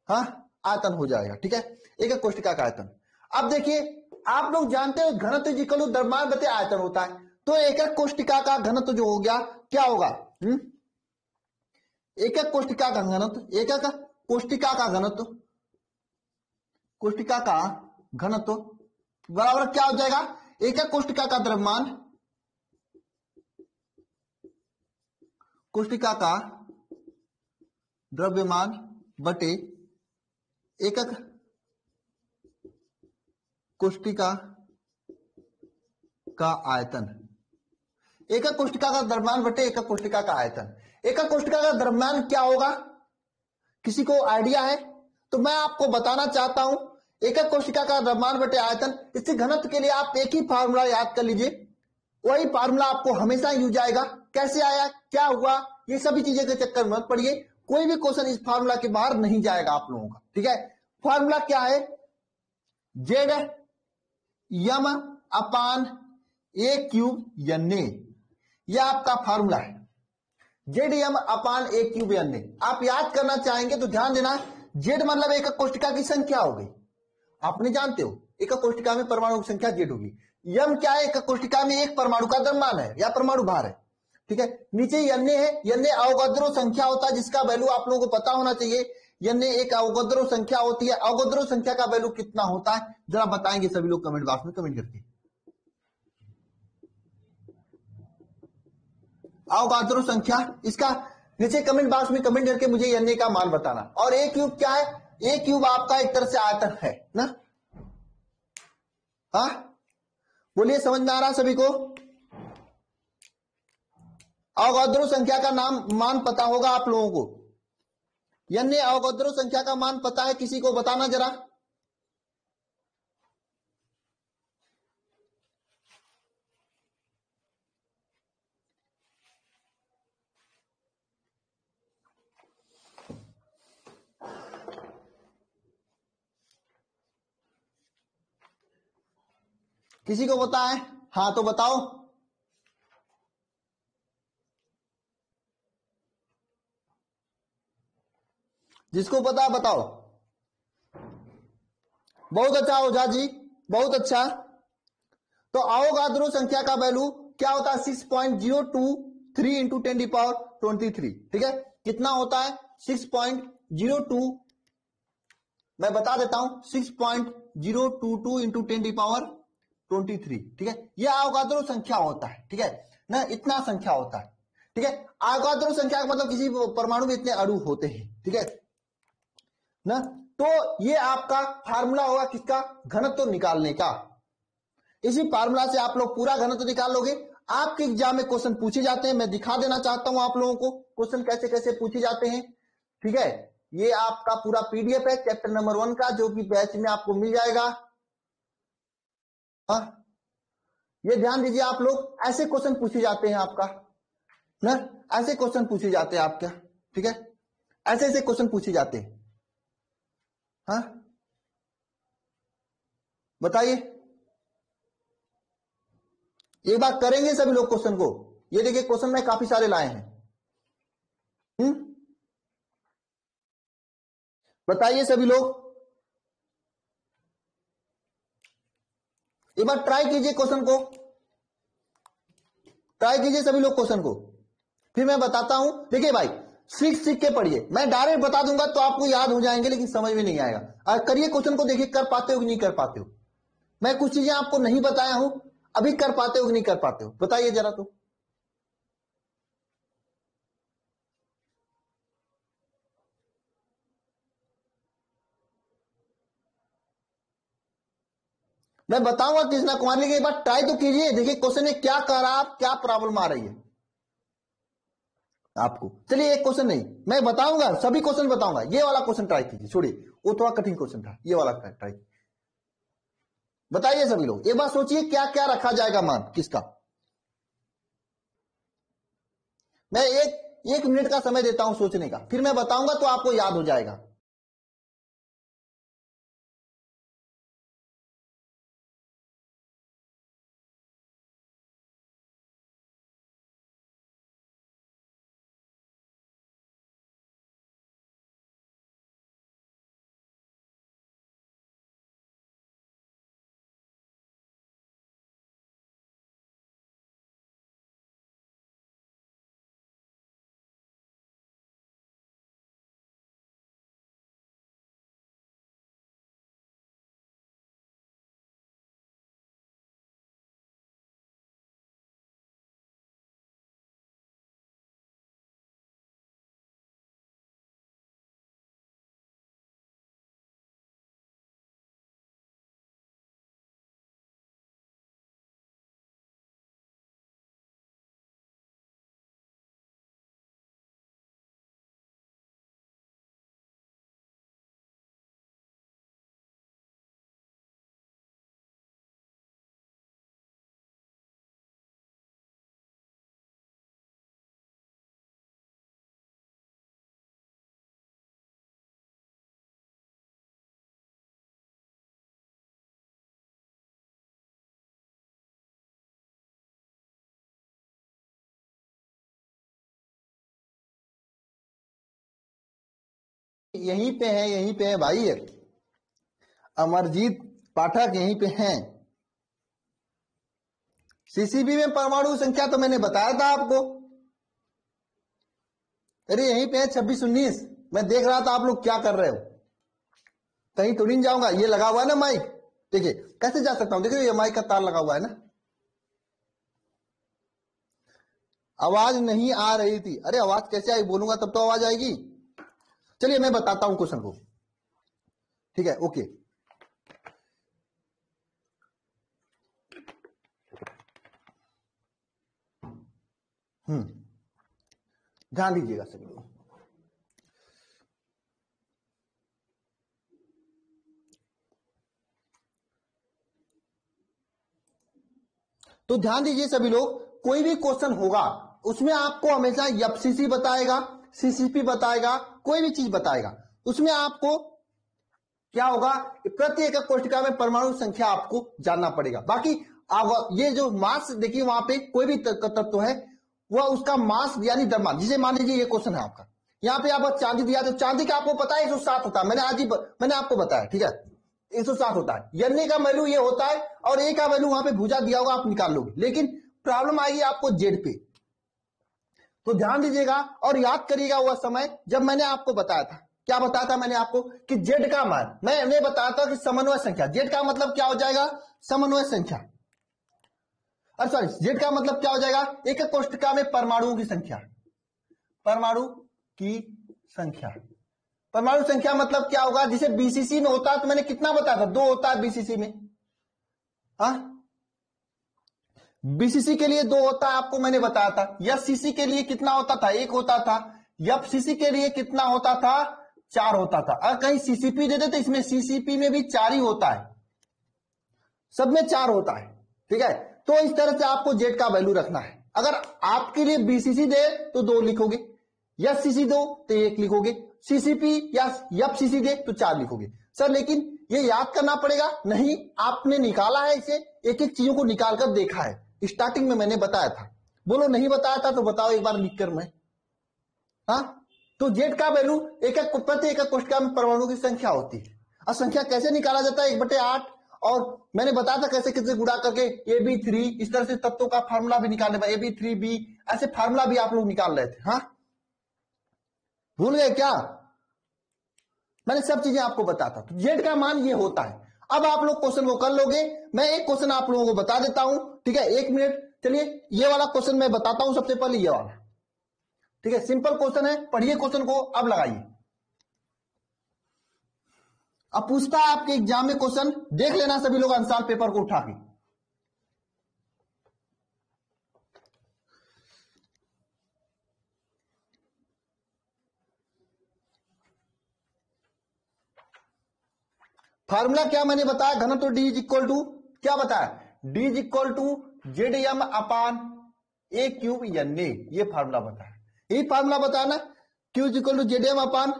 हाँ, आयतन हो जाएगा। ठीक है, एकक कोष्टिका का आयतन। अब देखिए, आप लोग जानते हो घनत्व इक्वल टू द्रव्यमान बटे आयतन होता है। तो एकक कोष्टिका का घनत्व जो हो गया क्या होगा? एकक कोष्टिका का घनत्व, एकक कोष्टिका का घनत्व, कोष्टिका का घनत्व बराबर क्या हो जाएगा? एकक कोष्टिका का द्रव्यमान, कोष्टिका का द्रव्यमान बटे एकक कोष्टिका का आयतन। एकक कोष्टिका का द्रव्यमान बटे एकक कोष्टिका का आयतन। एकक कोष्टिका का द्रव्यमान क्या होगा? किसी को आइडिया है? तो मैं आपको बताना चाहता हूं, एकक कोशिका का द्रव्यमान बटे आयतन। इसके घनत्व के लिए आप एक ही फार्मूला याद कर लीजिए, वही फार्मूला आपको हमेशा यूज आएगा। कैसे आया, क्या हुआ, ये सभी चीजें के चक्कर में मत पड़िए। कोई भी क्वेश्चन इस फार्मूला के बाहर नहीं जाएगा आप लोगों का। ठीक है, फार्मूला क्या है? Z M upon a cube N A, यह आपका फार्मूला है। Z M upon a cube N A. आप याद करना चाहेंगे तो ध्यान देना, जेड मतलब एकक कोष्टिका की संख्या हो गई, आपने जानते हो एकक कोष्टिका में परमाणु की संख्या जेड होगी। यम क्या है, एकक कोष्टिका में एक परमाणु का द्रव्यमान है या परमाणु भार है, ठीक है। नीचे एन ए है, एन ए अवोगाद्रो संख्या होता है जिसका वैल्यू आप लोगों को पता होना चाहिए। एन ए एक अवोगाद्रो संख्या होती है, अवोगाद्रो संख्या का वैल्यू कितना होता है जरा बताएंगे सभी लोग कमेंट बॉक्स में कमेंट करके। अवोगाद्रो संख्या इसका नीचे कमेंट बॉक्स में कमेंट करके मुझे एन ए का मान बताना। और ए क्यूब क्या है, ए क्यूब आपका एक तरह से आयतन है ना। हाँ बोलिए, समझ में आ रहा सभी को। अवोगाद्रो संख्या का नाम मान पता होगा आप लोगों को, एन ए अवोगाद्रो संख्या का मान पता है किसी को, बताना जरा। किसी को पता है? हाँ तो बताओ। जिसको पता है बताओ। बहुत अच्छा ओझा जी, बहुत अच्छा। तो अवोगाद्रो संख्या का वैल्यू क्या होता है, 6.023 इंटू 10⁻23, ठीक है। कितना होता है 6.02, मैं बता देता हूं 6.022 इंटू 10⁻23, ठीक है। यह अवोगाद्रो संख्या होता है, ठीक है ना, इतना संख्या होता है, ठीक है। अवोगाद्रो संख्या का मतलब किसी परमाणु में इतने अणु होते हैं, ठीक है ना। तो ये आपका फार्मूला होगा किसका, घनत्व निकालने का। इसी फार्मूला से आप लोग पूरा घनत्व निकाल लोगे। आपके एग्जाम में क्वेश्चन पूछे जाते हैं, मैं दिखा देना चाहता हूं आप लोगों को क्वेश्चन कैसे कैसे पूछे जाते हैं, ठीक है। ये आपका पूरा पीडीएफ है चैप्टर नंबर 1 का, जो कि बैच में आपको मिल जाएगा। हाँ ये ध्यान दीजिए आप लोग, ऐसे क्वेश्चन पूछे जाते हैं आपका ना, ऐसे क्वेश्चन पूछे जाते हैं आपका, ठीक है। ऐसे ऐसे क्वेश्चन पूछे जाते हैं। हाँ बताइए, एक बात करेंगे सभी लोग क्वेश्चन को। ये देखिए क्वेश्चन में काफी सारे लाए हैं। बताइए सभी लोग, एक बार ट्राई कीजिए क्वेश्चन को, ट्राई कीजिए सभी लोग क्वेश्चन को, फिर मैं बताता हूं। देखिए भाई, सीख सीख के पढ़िए, मैं डायरेक्ट बता दूंगा तो आपको याद हो जाएंगे लेकिन समझ में नहीं आएगा। और करिए क्वेश्चन को, देखिए कर पाते हो कि नहीं कर पाते हो। मैं कुछ चीजें आपको नहीं बताया हूं, अभी कर पाते हो कि नहीं कर पाते हो, बताइए जरा। तो मैं बताऊंगा कृष्णा कुमार, लेकिन एक बार ट्राई तो कीजिए, देखिए क्वेश्चन में क्या कह रहा है, क्या प्रॉब्लम आ रही है आपको। चलिए एक क्वेश्चन नहीं, मैं बताऊंगा, सभी क्वेश्चन बताऊंगा। ये वाला क्वेश्चन ट्राई कीजिए, छोड़िए वो थोड़ा कठिन क्वेश्चन था, ये वाला ट्राई। बताइए सभी लोग, एक बार सोचिए क्या क्या रखा जाएगा मान किसका। मैं एक मिनट का समय देता हूं सोचने का, फिर मैं बताऊंगा तो आपको याद हो जाएगा। यहीं पे है भाई, अमरजीत पाठक यहीं पे हैं। सीसीबी में परमाणु संख्या तो मैंने बताया था आपको, अरे यहीं पे है 2619। मैं देख रहा था आप लोग क्या कर रहे हो, कहीं तो नहीं जाऊंगा। ये लगा हुआ है ना माइक, देखिए कैसे जा सकता हूं, देखिए ये माइक का तार लगा हुआ है ना, आवाज नहीं आ रही थी। अरे आवाज कैसे आई, बोलूंगा तब तो आवाज आएगी। चलिए मैं बताता हूं क्वेश्चन को, ठीक है, ओके। ध्यान दीजिएगा सभी लोग। तो ध्यान दीजिए सभी लोग, कोई भी क्वेश्चन होगा उसमें आपको हमेशा एफसीसी बताएगा, सीसीपी बताएगा, कोई भी चीज बताएगा, उसमें आपको क्या होगा, प्रत्येक कोष्ठिका में परमाणु संख्या आपको जानना पड़ेगा। बाकी ये जो मास देखिए, वहां पे कोई भी तत्व है वह उसका मास यानी द्रव्यमान, जिसे मान लीजिए ये क्वेश्चन है आपका, यहाँ पे आप चांदी दिया तो चांदी का आपको पता है 107 होता है, मैंने आपको बताया, ठीक है, 107 होता है। यन्नी का वैल्यू ये होता है और ए का वैल्यू वहां पे भुजा दिया होगा, आप निकाल लोगे, लेकिन प्रॉब्लम आएगी आपको जेड पे। तो ध्यान दीजिएगा और याद करिएगा वह समय जब मैंने आपको बताया था, क्या बताया था मैंने आपको कि जेड का मान, मैंने बताया था कि समन्वय संख्या, जेड का मतलब क्या हो जाएगा, समन्वय संख्या, और सॉरी जेड का मतलब क्या हो जाएगा, एक कोष्ठिका में परमाणुओं की संख्या, परमाणु की संख्या। परमाणु संख्या मतलब क्या होगा, जिसे बीसीसी में होता है, तो मैंने कितना बताया था, 2 होता है बीसीसी में, हाँ बीसीसी के लिए 2 होता है, आपको मैंने बताया था। एफसीसी के लिए कितना होता था, 1 होता था। एफसीसी के लिए कितना होता था, 4 होता था। अगर कहीं सीसीपी दे देते, इसमें सीसीपी में भी 4 ही होता है, सब में 4 होता है, ठीक है। तो इस तरह से आपको जेड का वैल्यू रखना है। अगर आपके लिए बीसीसी दे तो 2 लिखोगे, एफसीसी दो तो 1 लिखोगे, सीसीपी या एफसीसी दे तो 4 लिखोगे। सर लेकिन ये याद करना पड़ेगा, नहीं आपने निकाला है इसे, एक एक चीजों को निकाल कर देखा है, स्टार्टिंग में मैंने बताया था। बोलो नहीं बताया था तो बताओ एक बार लिखकर मैं, हाँ। तो जेड का वैल्यू एक एक प्रत्येक कोष्ठिका में परमाणु की संख्या होती है। और संख्या कैसे निकाला जाता है, 1/8, और मैंने बताया था कैसे कैसे गुणा करके AB3, इस तरह से तत्वों का फार्मूला भी निकालने, AB3B ऐसे फार्मूला भी आप लोग निकाल रहे थे, हाँ भूल गए क्या, मैंने सब चीजें आपको बताता। तो जेड का मान ये होता है। अब आप लोग क्वेश्चन को कर लोगे, मैं एक क्वेश्चन आप लोगों को बता देता हूं, ठीक है, 1 मिनट। चलिए ये वाला क्वेश्चन मैं बताता हूं सबसे पहले, ये वाला, ठीक है, सिंपल क्वेश्चन है, पढ़िए क्वेश्चन को, अब लगाइए। अब पूछता है आपके एग्जाम में क्वेश्चन, देख लेना सभी लोग आंसर पेपर को उठा के। फार्मूला क्या मैंने बताया, घनत्व डी इज इक्वल टू, क्या बताया, D is equal to Z M upon a cube N A, ये फार्मूला बताया, यही फार्मूला बताया ना, Q is equal to Z M upon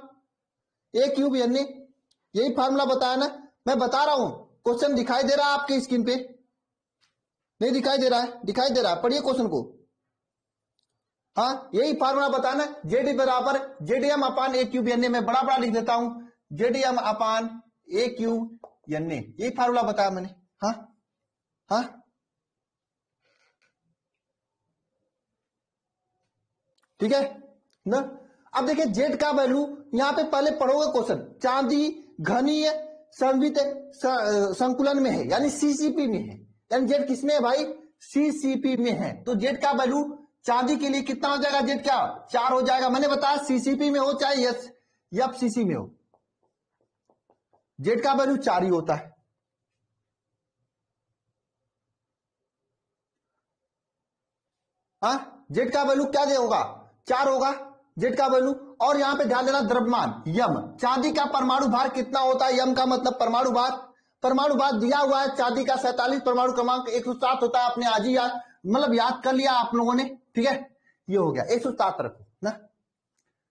a cube N A, यही फार्मूला बताया ना। मैं बता रहा हूं, क्वेश्चन दिखाई दे रहा है आपके स्क्रीन पे, नहीं दिखाई दे रहा है, दिखाई दे रहा है, पढ़िए क्वेश्चन को, हाँ यही फार्मूला बताना, जेड बराबर Z M upon a cube N A, मैं बड़ा बड़ा लिख देता हूं, Z M upon a cube N A, यही फार्मूला बताया मैंने, हाँ हाँ ठीक है ना। अब देखिए जेड का वैल्यू, यहां पे पहले पढ़ोगे क्वेश्चन, चांदी घनीय संवित संकुलन में है, यानी सीसीपी में है, यानी जेड किसमें है भाई, सीसीपी में है। तो जेड का वैल्यू चांदी के लिए कितना हो जाएगा, जेड क्या 4 हो जाएगा, मैंने बताया सीसीपी में हो चाहे एफसीसी में हो, जेड का वैल्यू 4 ही होता है, हाँ जेड का वैल्यू क्या होगा, 4 होगा जेड का वैल्यू। और यहां पे ध्यान देना द्रव्यमान यम, चांदी का परमाणु भार कितना होता है, यम का मतलब परमाणु भार, परमाणु भार दिया हुआ है, चांदी का 47 परमाणु क्रमांक 107 होता है, आपने आज ही याद मतलब याद कर लिया आप लोगों ने, ठीक है, ये हो गया 107 रखो ना।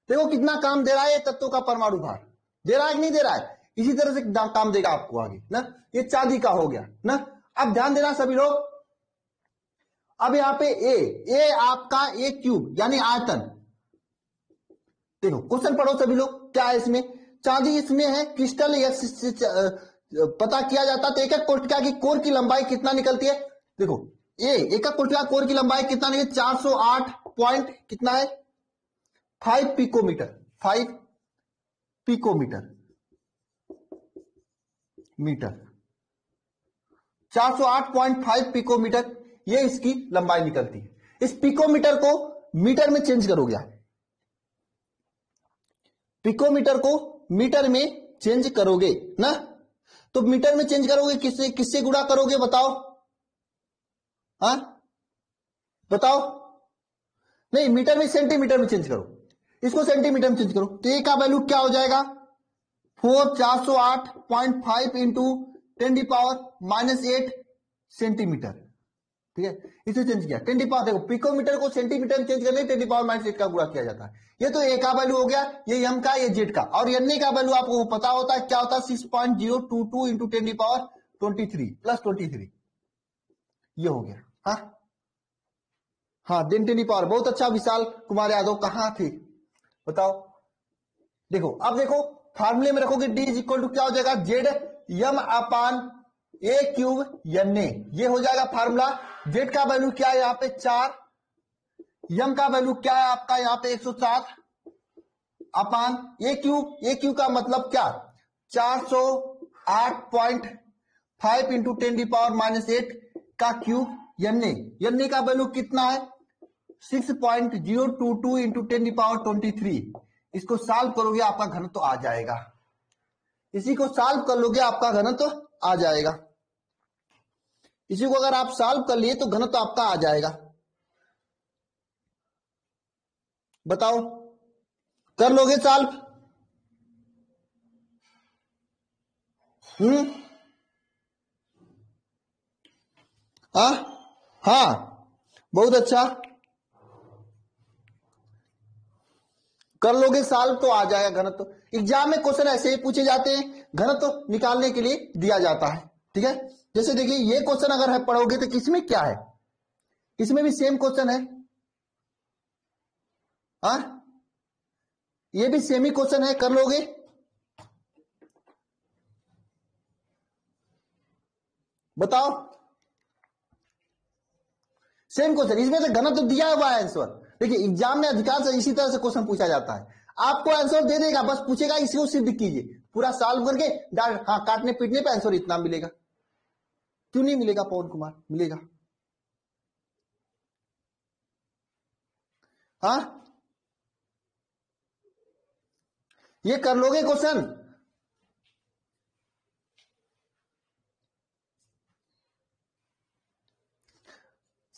देखो कितना काम दे रहा है ये तत्वों का परमाणु भार, दे रहा है कि नहीं दे रहा है, इसी तरह से काम देगा आपको आगे ना। ये चांदी का हो गया ना। अब ध्यान देना सभी लोग, अब यहां पे ए आपका ए क्यूब यानी आयतन, देखो क्वेश्चन पढ़ो सभी लोग, क्या है इसमें, चांदी इसमें है, क्रिस्टल या पता किया जाता है तो एक एक कोशिका की कोर की लंबाई कितना निकलती है। देखो एक एक कोशिका कोर की लंबाई कितना निकलती है, 408 पॉइंट कितना है, 5 पिकोमीटर, 5 पिकोमीटर मीटर, 408.5 पिकोमीटर ये इसकी लंबाई निकलती है। इस पिकोमीटर को मीटर में चेंज करोगे आप, पिकोमीटर को मीटर में चेंज करोगे ना, तो मीटर में चेंज करोगे किससे, किससे गुणा करोगे बताओ, हाँ बताओ, नहीं मीटर में सेंटीमीटर में चेंज करो, इसको सेंटीमीटर में चेंज करो तो ए का वैल्यू क्या हो जाएगा, 408.5 इंटू 10⁻⁻8 सेंटीमीटर, ठीक है। इसे चेंज किया 10 देखो पिकोमीटर को सेंटीमीटर में चेंज करने 10⁻⁻8 का गुणा किया जाता है। ये तो ए का वैल्यू हो गया, ये एम का, ये जेड का, और एन का वैल्यू आपको पता होता है क्या होता है, 6.022 इंटू 10⁻23 प्लस 23, ये हो गया। हाँ 10⁻, बहुत अच्छा विशाल कुमार यादव, कहां थे बताओ। देखो अब देखो फार्मूले में रखोगे डी इज इक्वल टू क्या हो जाएगा, Z M upon a cube N A, ये हो जाएगा फार्मूला। जेड का वैल्यू क्या है यहाँ पे 4, यम का वैल्यू क्या है आपका यहाँ पे 107 अपान ए क्यूब का मतलब क्या, 408.5 इंटू 10⁻⁻8 का क्यूब, एन का वैल्यू कितना है 6.022 इंटू 10⁻23, इसको सॉल्व करोगे आपका घनत्व तो आ जाएगा, इसी को सॉल्व कर लोगे आपका घनत्व तो आ जाएगा, इसी को अगर आप सॉल्व कर लिए तो घनत्व तो आपका आ जाएगा। बताओ कर लोगे सॉल्व, हाँ बहुत अच्छा, कर लोगे सॉल्व तो आ जाएगा घनत्व। एग्जाम में क्वेश्चन ऐसे ही पूछे जाते हैं, घनत्व निकालने के लिए दिया जाता है, ठीक है। जैसे देखिए ये क्वेश्चन अगर है पढ़ोगे तो किसमें क्या है, इसमें भी सेम क्वेश्चन है, ये भी सेम ही क्वेश्चन है, कर लोगे। बताओ सेम क्वेश्चन, इसमें तो घनत्व तो दिया हुआ है आंसर। देखिए एग्जाम में अधिकांश इसी तरह से क्वेश्चन पूछा जाता है, आपको आंसर दे देगा, बस पूछेगा इसको सिद्ध कीजिए, पूरा सॉल्व करके हाँ काटने पीटने पे आंसर इतना मिलेगा। क्यों नहीं मिलेगा पवन कुमार, मिलेगा। ये कर लोगे क्वेश्चन,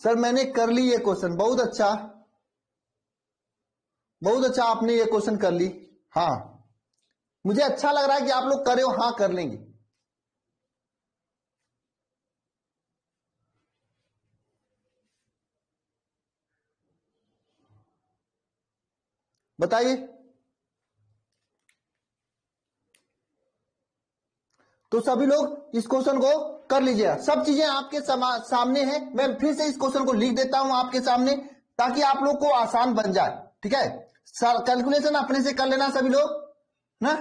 सर मैंने कर ली ये क्वेश्चन, बहुत अच्छा आपने ये क्वेश्चन कर ली। हाँ मुझे अच्छा लग रहा है कि आप लोग करे हो, हाँ कर लेंगे। बताइए तो सभी लोग इस क्वेश्चन को कर लीजिए, सब चीजें आपके सामने हैं, मैं फिर से इस क्वेश्चन को लिख देता हूं आपके सामने ताकि आप लोग को आसान बन जाए, ठीक है। कैलकुलेशन अपने से कर लेना सभी लोग ना।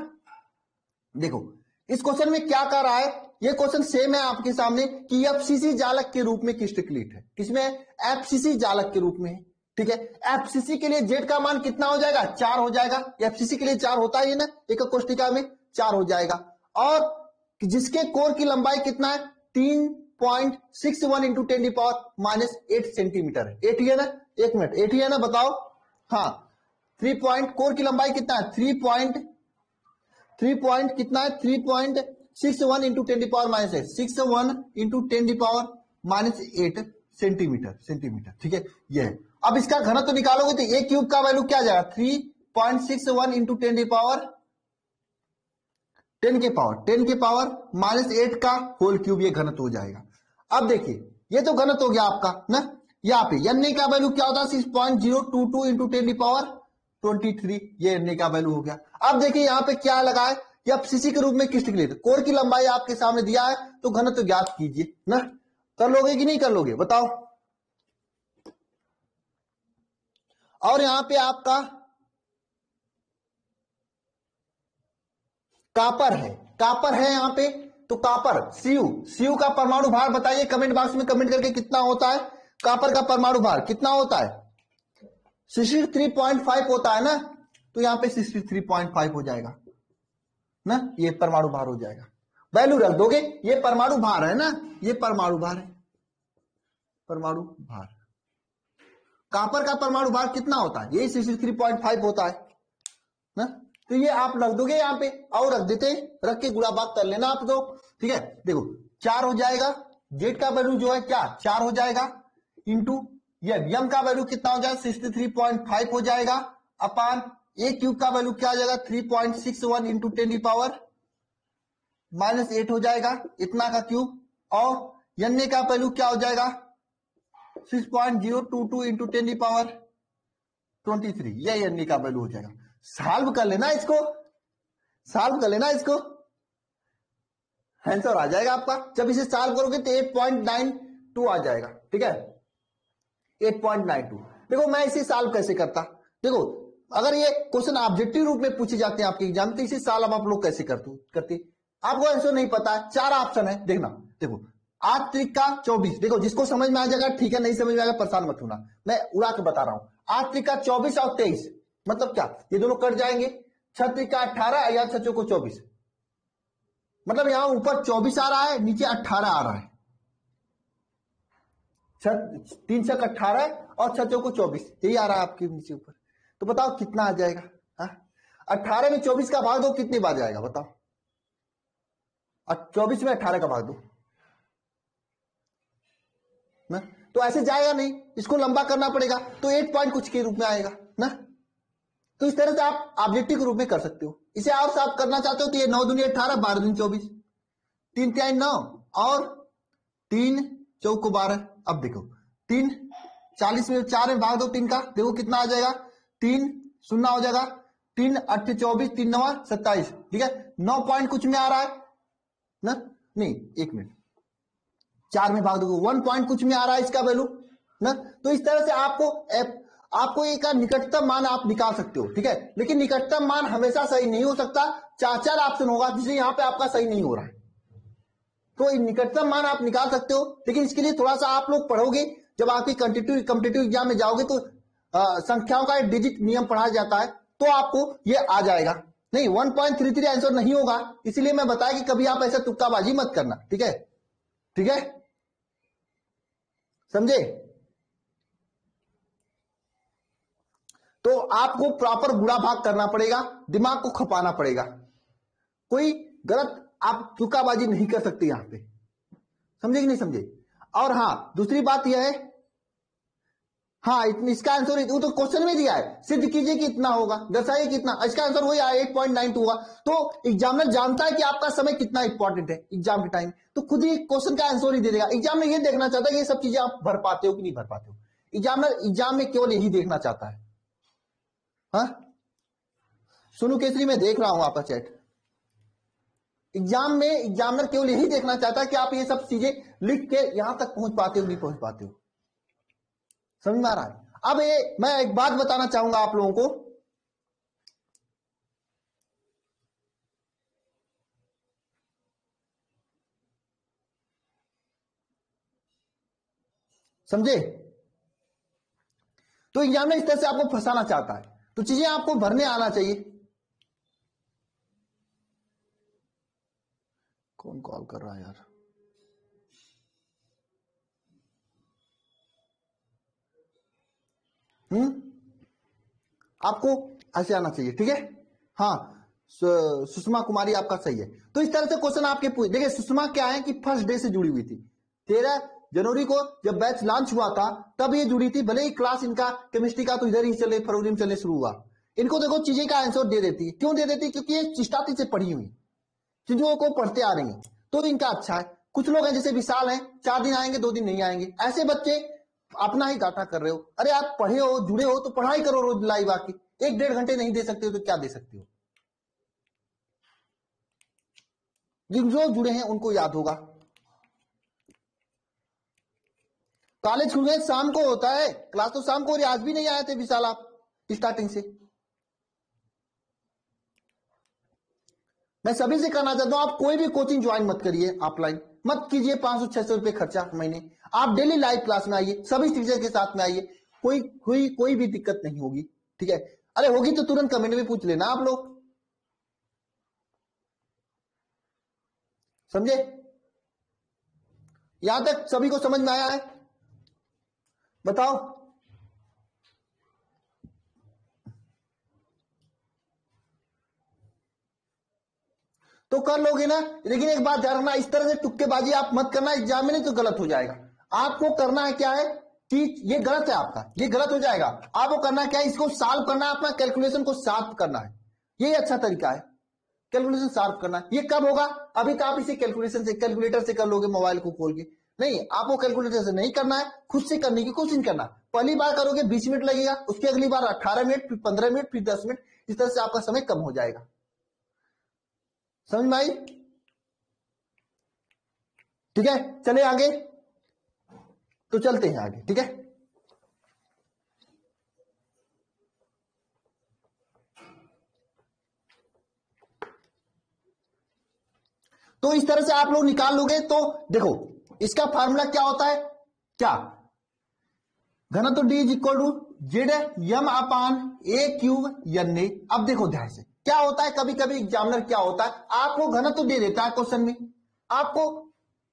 देखो इस क्वेश्चन में क्या कर रहा है, ये क्वेश्चन सेम है आपके सामने कि एफसीसी जालक के रूप में क्रिस्टलीट है, किसमें एफसीसी जालक के रूप में है, ठीक है। एफसीसी के लिए जेड का मान कितना हो जाएगा 4 हो जाएगा, एफसीसी के लिए 4 होता है ना, एक कोष्टिका में 4 हो जाएगा, और जिसके कोर की लंबाई कितना है 3.61 इंटू 10⁻⁻8 सेंटीमीटर है, 8 ही है ना, एक मिनट 8 ही है ना, बताओ। हाँ 3 कोर की लंबाई कितना है 3 कितना है 3.61 इंटू 10⁻⁻8 61 इंटू 10⁻⁻8 सेंटीमीटर, ठीक है ये है। अब इसका घनत्व तो निकालोगे तो ए क्यूब का वैल्यू क्या जाएगा 3.61 इंटू 10⁻⁻8 का होल क्यूब, ये घनत्व हो जाएगा। अब देखिए ये तो घनत्व हो गया आपका ना, यहाँ पे एन का वैल्यू क्या होता है 6.022 इंटू 10⁻23, ये एन का वैल्यू हो गया। अब देखिए यहाँ पे क्या लगा है, एफसीसी के रूप में क्रिस्टलीट, कोर की लंबाई आपके सामने दिया है तो घनत्व ज्ञात कीजिए ना, कर लोगे कि नहीं कर लोगे बताओ। और यहां पे आपका कापर है यहाँ पे, तो कापर सीयू का परमाणु भार बताइए कमेंट बॉक्स में कमेंट करके कितना होता है। कापर का परमाणु भार कितना होता है? 63.5 होता है ना, तो यहाँ पे 63.5 हो जाएगा ना, ये परमाणु भार हो जाएगा। वैल्यू रख दोगे, ये परमाणु भार है ना, ये परमाणु भार है, परमाणु भार। कापर का परमाणु भार कितना होता है? ये 63.5 होता है ना, तो ये आप रख दोगे यहाँ पे, और रख देते, रख के गुणा भाग कर लेना आप लोग, ठीक है। देखो 4 हो जाएगा, जेड का वैल्यू जो है क्या 4 हो जाएगा, इंटू ये यम का वैल्यू कितना हो जाएगा 63.5 हो जाएगा, अपान ए क्यूब का वैल्यू क्या हो जाएगा 3.61 इंटू 10⁻⁻8 हो जाएगा, इतना का क्यूब, और एन का वैल्यू क्या हो जाएगा 6.022 इंटू 10⁻23, यह एन का वैल्यू हो जाएगा। सॉल्व कर लेना इसको, सॉल्व कर लेना इसको, आंसर आ जाएगा आपका। जब इसे सॉल्व करोगे तो 8.92 आ जाएगा, ठीक है 8.92। देखो मैं इसे सॉल्व कैसे करता, देखो अगर ये क्वेश्चन ऑब्जेक्टिव रूप में पूछे जाते हैं आपके एग्जाम, तो इसे सॉल्व आप लोग कैसे करते आपको आंसर नहीं पता है, 4 ऑप्शन है, देखना देखो 8 त्रिका 24, देखो जिसको समझ में आ जाएगा ठीक है, नहीं समझ में आएगा परेशान मत होना, मैं उड़ा के बता रहा हूं। 8 त्रिका 24 और 23 मतलब क्या, ये दोनों कट जाएंगे, 6 त्रिका 18 या 6 चौको 24, मतलब यहां ऊपर 24 आ रहा है, नीचे 18 आ रहा है, 3 छक 18 और 6 चौको 24, यही आ रहा है आपके नीचे ऊपर। तो बताओ कितना आ जाएगा? 18 में 24 का भाग दो, कितनी बार जाएगा बताओ? 24 में 18 का भाग दो ना, तो ऐसे जाएगा नहीं, इसको लंबा करना पड़ेगा, तो 8 पॉइंट कुछ के रूप में आएगा ना। तो इस तरह से आप ऑब्जेक्टिव के रूप में कर सकते हो। इसे और साफ करना चाहते हो तो ये 9 दूनी 18, 12 दूनी 24, 3 तिहाई 9 और 3 चौको 12। अब देखो 3 40 में 4 में भाग दो 3 का, देखो कितना आ जाएगा, 3 शून्य हो जाएगा, 3 8 24, 3 9 27, ठीक है 9 पॉइंट कुछ में आ रहा है ना, नहीं 1 मिनट, 4 में भाग दो 1 पॉइंट कुछ में आ रहा है इसका वैल्यू ना। तो इस तरह से आपको एक निकटतम मान आप निकाल सकते हो, ठीक है, लेकिन निकटतम मान हमेशा सही नहीं हो सकता, 4 ऑप्शन होगा, जिससे यहां पे आपका सही नहीं हो रहा है। तो निकटतम मान आप निकाल सकते हो, लेकिन इसके लिए थोड़ा सा आप लोग पढ़ोगे, जब आपकी कॉम्पिटिटिव एग्जाम में जाओगे तो संख्याओं का एक डिजिट नियम पढ़ाया जाता है, तो आपको ये आ जाएगा। नहीं 1.33 आंसर नहीं होगा, इसीलिए मैं बताया कि कभी आप ऐसा तुक्काबाजी मत करना, ठीक है, ठीक है, समझे। तो आपको प्रॉपर गुणा भाग करना पड़ेगा, दिमाग को खपाना पड़ेगा, कोई गलत आप तुक्काबाजी नहीं कर सकते यहां पे, समझे कि नहीं समझे। और हाँ दूसरी बात यह है, हाँ इसका आंसर वो तो क्वेश्चन में दिया है, सिद्ध कीजिए कि इतना होगा, दर्शाइए कितना, इसका आंसर वही आया 8.92 होगा। तो एग्जामिनर जानता है कि आपका समय कितना इंपॉर्टेंट है एग्जाम के टाइम, तो खुद ही क्वेश्चन का आंसर ही दे देगा। एग्जाम में ये देखना चाहता है कि ये सब चीजें आप भर पाते हो कि नहीं भर पाते हो, एग्जामिनर एग्जाम में केवल यही देखना चाहता है। हाँ सुनो केसरी में देख रहा हूं आपका चैट, एग्जाम में एग्जामिनर केवल यही देखना चाहता है कि आप ये सब चीजें लिख के यहां तक पहुंच पाते हो नहीं पहुंच पाते हो, समझ में आ रहा है। अब ये मैं एक बात बताना चाहूंगा आप लोगों को, समझे। तो एग्जाम में इस तरह से आपको फंसाना चाहता है, तो चीजें आपको भरने आना चाहिए। कौन कॉल कर रहा है यार, आपको ऐसे आना चाहिए, ठीक है। हाँ सुषमा कुमारी आपका सही है। तो इस तरह से क्वेश्चन आपके देखिए, सुषमा क्या है कि फर्स्ट डे से जुड़ी हुई थी, 13 जनवरी को जब बैच लॉन्च हुआ था तब ये जुड़ी थी, भले ही क्लास इनका केमिस्ट्री का तो इधर ही चले, फरवरी में चलने शुरू हुआ। इनको देखो चीजें का आंसर दे देती है, क्यों दे देती है, क्योंकि ये स्टार्टिंग से पढ़ी हुई चीजों को पढ़ते आ रही है, तो इनका अच्छा है। कुछ लोग हैं जैसे विशाल हैं, 4 दिन आएंगे 2 दिन नहीं आएंगे, ऐसे बच्चे अपना ही डाटा कर रहे हो। अरे आप पढ़े हो जुड़े हो तो पढ़ाई करो रोज लाइव आके, 1-1.5 घंटे नहीं दे सकते हो तो क्या दे सकते हो। जिन जो जुड़े हैं उनको याद होगा। कॉलेज खुल गए शाम को होता है, क्लास तो शाम को, और आज भी नहीं आए थे विशाल आप स्टार्टिंग से। मैं सभी से कहना चाहता हूं, आप कोई भी कोचिंग ज्वाइन मत करिए, ऑफलाइन मत कीजिए। 500-600 रुपए खर्चा महीने। आप डेली लाइव क्लास में आइए, सभी टीचर के साथ में आइए, कोई भी दिक्कत नहीं होगी, ठीक है। अरे होगी तो तुरंत कमेंट में पूछ लेना आप लोग, समझे? यहां तक सभी को समझ में आया है? बताओ। तो कर लोगे ना, लेकिन एक बात ध्यान रखना, इस तरह से तुक्केबाजी आप मत करना एग्जाम में, नहीं तो गलत हो जाएगा। आपको करना है क्या है कि ये गलत है आपका, ये गलत हो जाएगा। आपको करना क्या है, इसको सॉल्व करना है, अपना कैलकुलेशन को शार्प करना है, ये अच्छा तरीका है, कैलकुलेशन शार्प करना। ये कब होगा? अभी तो आप इसे कैलकुलेशन से, कैलकुलेटर से कर लोगे मोबाइल को खोल के, नहीं, आपको कैलकुलेटर से नहीं करना है, खुद से करने की कोशिश करना। पहली बार करोगे 20 मिनट लगेगा, उसके अगली बार 18 मिनट, फिर 15 मिनट, फिर 10 मिनट, इस तरह से आपका समय कम हो जाएगा। समझ में आई? ठीक है, चले आगे, तो चलते हैं आगे, ठीक है। तो इस तरह से आप लोग निकाल लोगे। तो देखो, इसका फार्मूला क्या होता है, क्या? घनत्व D is equal to Z M upon a cube N A. अब देखो ध्यान से, क्या होता है, कभी कभी एग्जामिनर क्या होता है, आपको घनत्व दे देता है क्वेश्चन में, आपको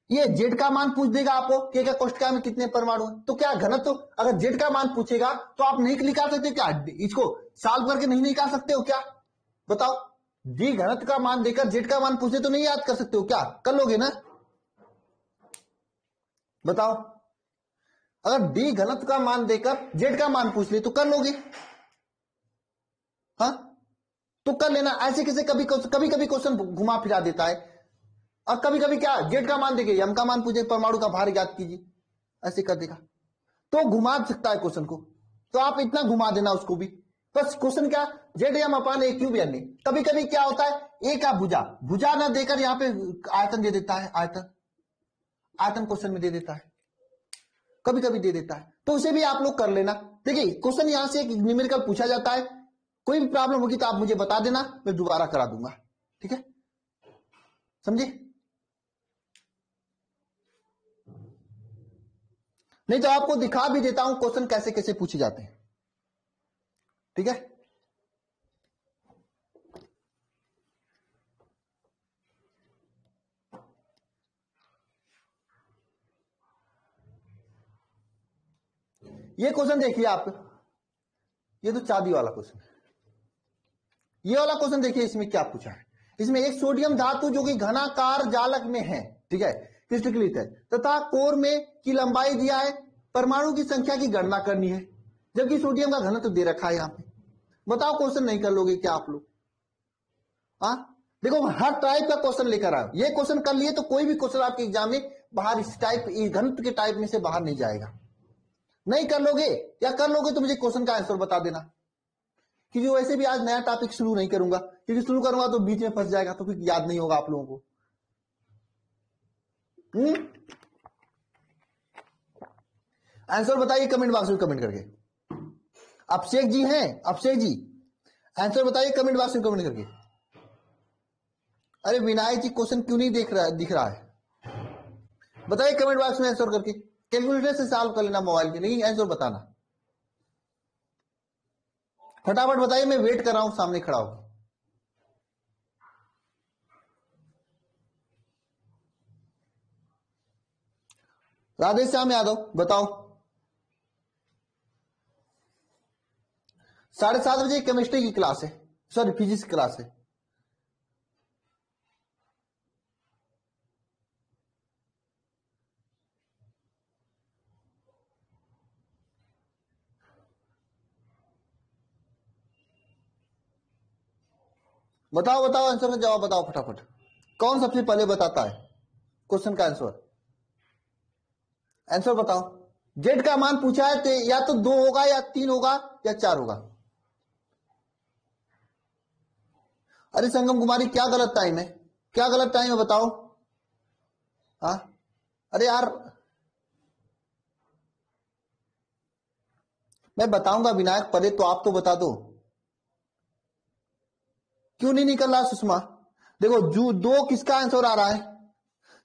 ये जेड का मान पूछ देगा आपको कि कोष्ठका में कितने परमाणु है। तो क्या घनत्व, अगर जेड का मान पूछेगा तो आप नहीं निकाल सकते क्या? इसको सॉल्व करके नहीं निकाल सकते हो क्या? बताओ, डी घनत्व का मान देकर जेड का मान पूछे तो नहीं याद कर सकते हो क्या? कर लोगे ना? बताओ, अगर डी घनत्व का मान देकर जेड का मान पूछ ले तो कर लोगे? हाँ, तो कर लेना। ऐसे कैसे कभी कभी क्वेश्चन घुमा फिरा देता है, और कभी कभी क्या, जेड का मान देके यम का मान पूछे, परमाणु का भार ज्ञात कीजिए, ऐसे कर देगा, तो घुमा सकता है क्वेश्चन को। तो आप इतना घुमा देना उसको भी, बस क्वेश्चन क्या, Z M upon a cube N A. कभी कभी क्या होता है, ए का भुजा ना देकर यहां पे आयतन दे देता है, आयतन क्वेश्चन में दे देता है, कभी कभी दे देता है, तो उसे भी आप लोग कर लेना। देखिए, क्वेश्चन यहां से एक न्यूमेरिकल पूछा जाता है, कोई भी प्रॉब्लम होगी तो आप मुझे बता देना, मैं दोबारा करा दूंगा, ठीक है, समझे? नहीं तो आपको दिखा भी देता हूं क्वेश्चन कैसे कैसे पूछे जाते हैं, ठीक है। ये क्वेश्चन देखिए आप, ये तो चांदी वाला क्वेश्चन है। ये वाला क्वेश्चन देखिए, इसमें क्या पूछा है, इसमें एक सोडियम धातु जो कि घनाकार जालक में है, ठीक है, क्रिस्टलीकृत है, तथा कोर में की लंबाई दिया है, परमाणु की संख्या की गणना करनी है, जबकि सोडियम का घनत्व दे रखा है यहां पे। बताओ, क्वेश्चन नहीं कर लोगे क्या आप लोग? हाँ, देखो, हर टाइप का क्वेश्चन लेकर आओ। ये क्वेश्चन कर लिए तो कोई भी क्वेश्चन आपके एग्जाम में बाहर इस टाइप, इस घनत्व के टाइप में से बाहर नहीं जाएगा। नहीं कर लोगे या कर लोगे तो मुझे क्वेश्चन का आंसर बता देना, क्योंकि वैसे भी आज नया टॉपिक शुरू नहीं करूंगा, क्योंकि शुरू करूंगा तो बीच में फंस जाएगा, तो फिर याद नहीं होगा आप लोगों को। आंसर बताइए कमेंट बॉक्स में कमेंट करके। अभिषेक जी हैं, अभिषेक जी, आंसर बताइए कमेंट बॉक्स में कमेंट करके। अरे विनायक जी, क्वेश्चन क्यों नहीं दिख रहा है, बताइए कमेंट बॉक्स में आंसर करके। कैलकुलेटर से सॉल्व कर लेना मोबाइल पे, नहीं आंसर बताना, फटाफट बताइए, मैं वेट कर रहा हूं सामने खड़ा होकर। राधे श्याम यादव, बताओ। 7:30 बजे केमिस्ट्री की क्लास है, सॉरी फिजिक्स की क्लास है। बताओ बताओ, आंसर का जवाब बताओ फटाफट। कौन सबसे पहले बताता है क्वेश्चन का आंसर? आंसर बताओ। जेड का मान पूछा है तो या तो 2 होगा या 3 होगा या 4 होगा। अरे संगम कुमारी, क्या गलत टाइम है, क्या गलत टाइम है बताओ। हाँ, अरे यार, मैं बताऊंगा विनायक, पहले तो आप तो बता दो। क्यों नहीं निकल रहा सुषमा? देखो जो दो किसका आंसर आ रहा है,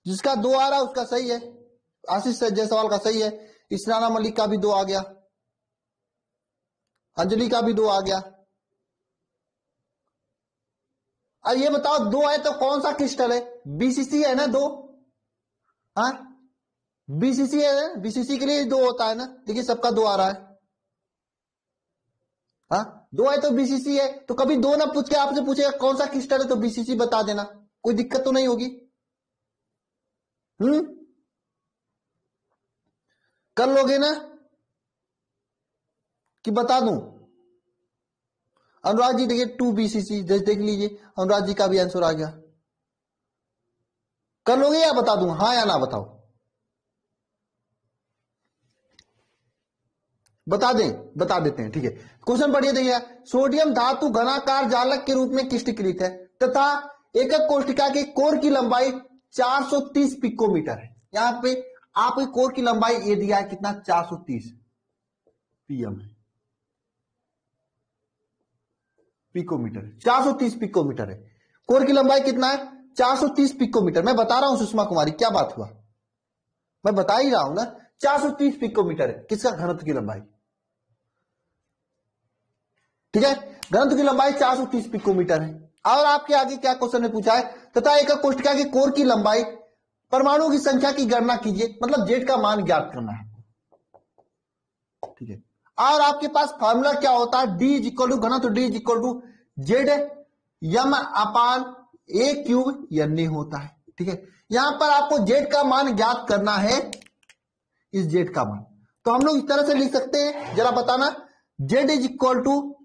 जिसका दो आ रहा है उसका सही है, आशीष जायसवाल का सही है, इसराना मलिक का भी दो आ गया, अंजलि का भी दो आ गया। अब ये बताओ दो है तो कौन सा क्रिस्टल है, बीसीसी है ना दो, हाँ बीसीसी है, बीसीसी के लिए दो होता है ना, देखिए सबका दो आ रहा है, हाँ दो है तो बीसीसी है, तो कभी दो ना पूछ के आपसे पूछेगा कौन सा क्रिस्टल है तो बीसीसी बता देना, कोई दिक्कत तो नहीं होगी। कर लोगे ना कि बता दूं? अनुराग जी देखिए 2 बीसीसी, देख लीजिए अनुराग जी का भी आंसर आ गया। कर लोगे या बता दूं, हाँ या ना बताओ, बता दें, बता देते हैं, ठीक है। क्वेश्चन पढ़िए, देखिए सोडियम धातु घनाकार जालक के रूप में क्रिस्टलीकृत है तथा एकक कोष्ठिका के कोर की लंबाई 430 पिकोमीटर है। यहां पे आपकी कोर की लंबाई ये दिया है कितना, 430 पीएम है, पिकोमीटर, 430 पिकोमीटर है, कोर की लंबाई कितना है, 430 पिकोमीटर। मैं बता रहा हूं सुषमा कुमारी, क्या बात हुआ, मैं बता ही रहा हूं ना, 430 पिकोमीटर है किसका, घनत्व की लंबाई, ठीक है, घनत्व की लंबाई 430 पिकोमीटर है। और आपके आगे क्या क्वेश्चन ने पूछा है, तथा एक कोष्ठिका के कोर की लंबाई, परमाणुओं की संख्या की गणना कीजिए, मतलब जेड का मान ज्ञात करना है, ठीक है। और आपके पास फार्मूला क्या होता है, डी इज इक्वल टू घनत्व, D is equal to Z M upon a cube N होता है, ठीक है। यहां पर आपको जेड का मान ज्ञात करना है, इस जेड का मान, तो हम लोग इस तरह से लिख सकते हैं, जरा बताना, Z is equal to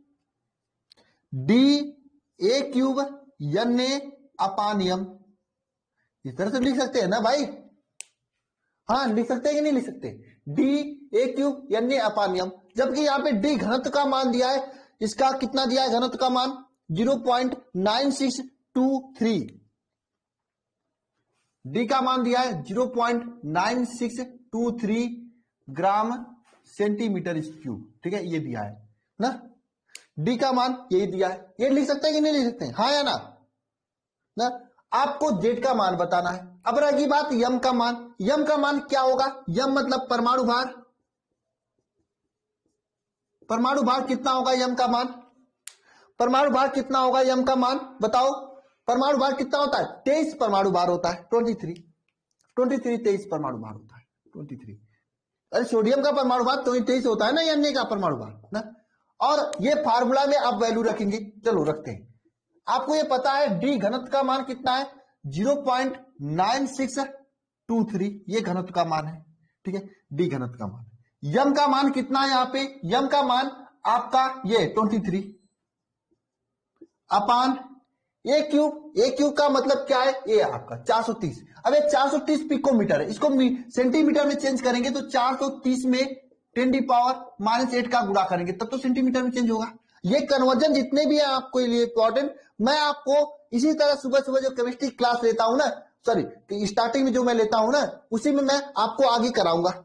D A cube N A upon M, इस तरह से लिख सकते हैं ना भाई, हाँ लिख सकते हैं कि नहीं लिख सकते, D A cube N A upon M, जबकि यहां पे डी घनत्व का मान दिया है, इसका कितना दिया है घनत्व का मान 0.9623, डी का मान दिया है 0.9623 ग्राम सेंटीमीटर क्यूब, ठीक है, ये दिया है ना, डी का मान यही दिया है, ये लिख सकते हैं कि नहीं लिख सकते हैं, हाँ या ना, आपको जेड का मान बताना है। अब रही बात यम का मान, यम का मान क्या होगा, यम मतलब परमाणु भार, परमाणु भार कितना होगा यम का मान, परमाणु भार कितना होगा यम का मान बताओ, परमाणु भार कितना होता है, 23 परमाणु भार होता है, 23 23 परमाणु भार होता है, 23। अरे सोडियम का परमाणु भार 23 होता है ना, एन का परमाणु भार ना, और ये फार्मूला में आप वैल्यू रखेंगे, चलो रखते हैं। आपको ये पता है डी घनत्व का मान कितना है, 0.9623, ये घनत्व का मान है, ठीक है, डी घनत्व का मान। यम का मान कितना है, यहां पे यम का मान आपका ये 23 अपान ए क्यूब का मतलब क्या है, ये आपका 430। अब ये 430 पिकोमीटर है, इसको सेंटीमीटर में चेंज करेंगे तो 430 में 10⁻⁻8 का गुणा करेंगे तब तो सेंटीमीटर में चेंज होगा। ये कन्वर्जन जितने भी है आपको लिए इंपॉर्टेंट, मैं आपको इसी तरह सुबह सुबह जो केमिस्ट्री क्लास लेता हूं ना, सॉरी स्टार्टिंग में जो मैं लेता हूं ना, उसी में मैं आपको आगे कराऊंगा,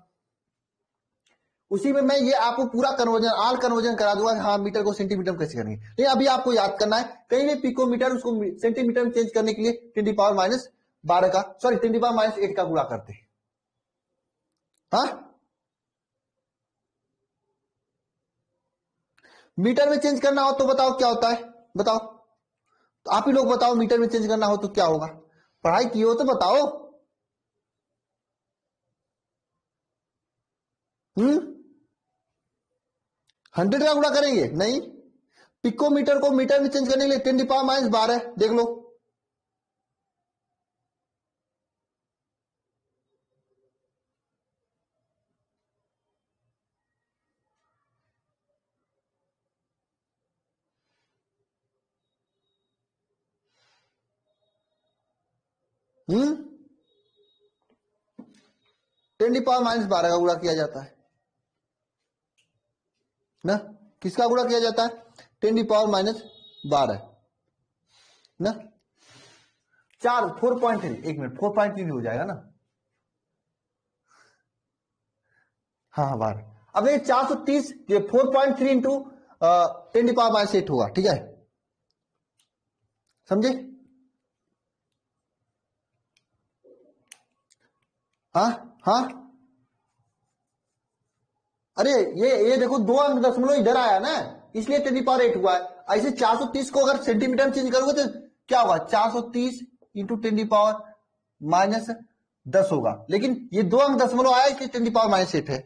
उसी में मैं ये आपको पूरा कन्वर्जन, ऑल कन्वर्जन करा दूंगा, हाँ मीटर को सेंटीमीटर में कैसे करेंगे। लेकिन अभी आपको याद करना है, कहीं भी पिकोमीटर उसको सेंटीमीटर में चेंज करने के लिए 10⁻12 का, सॉरी 10⁻8 का गुणा करते हैं, हाँ मीटर में चेंज करना हो तो बताओ क्या होता है, बताओ तो आप ही लोग बताओ, मीटर में चेंज करना हो तो क्या होगा, पढ़ाई की हो तो बताओ। 100 का गुणा करेंगे, नहीं, पिकोमीटर को मीटर में चेंज करने के लिए 10⁻12 देख लो, हम्म 10⁻12 का गुणा किया जाता है ना, किसका गुणा किया जाता है, 10⁻12 ना, 4.3, एक मिनट 4.3 भी हो जाएगा ना, हाँ 12, अब ये 430, ये 4.3 इंटू 10⁻8 होगा, ठीक है, समझे, हाँ हाँ, अरे ये देखो 2 अंक दशमलव इधर आया ना, इसलिए 10 की पावर 8 हुआ है। ऐसे 430 को अगर सेंटीमीटर में चेंज करोगे तो क्या होगा, 430 इंटू 10 की पावर -10 होगा, लेकिन ये 2 अंक दशमलव आया इसलिए 10 की पावर -8 है।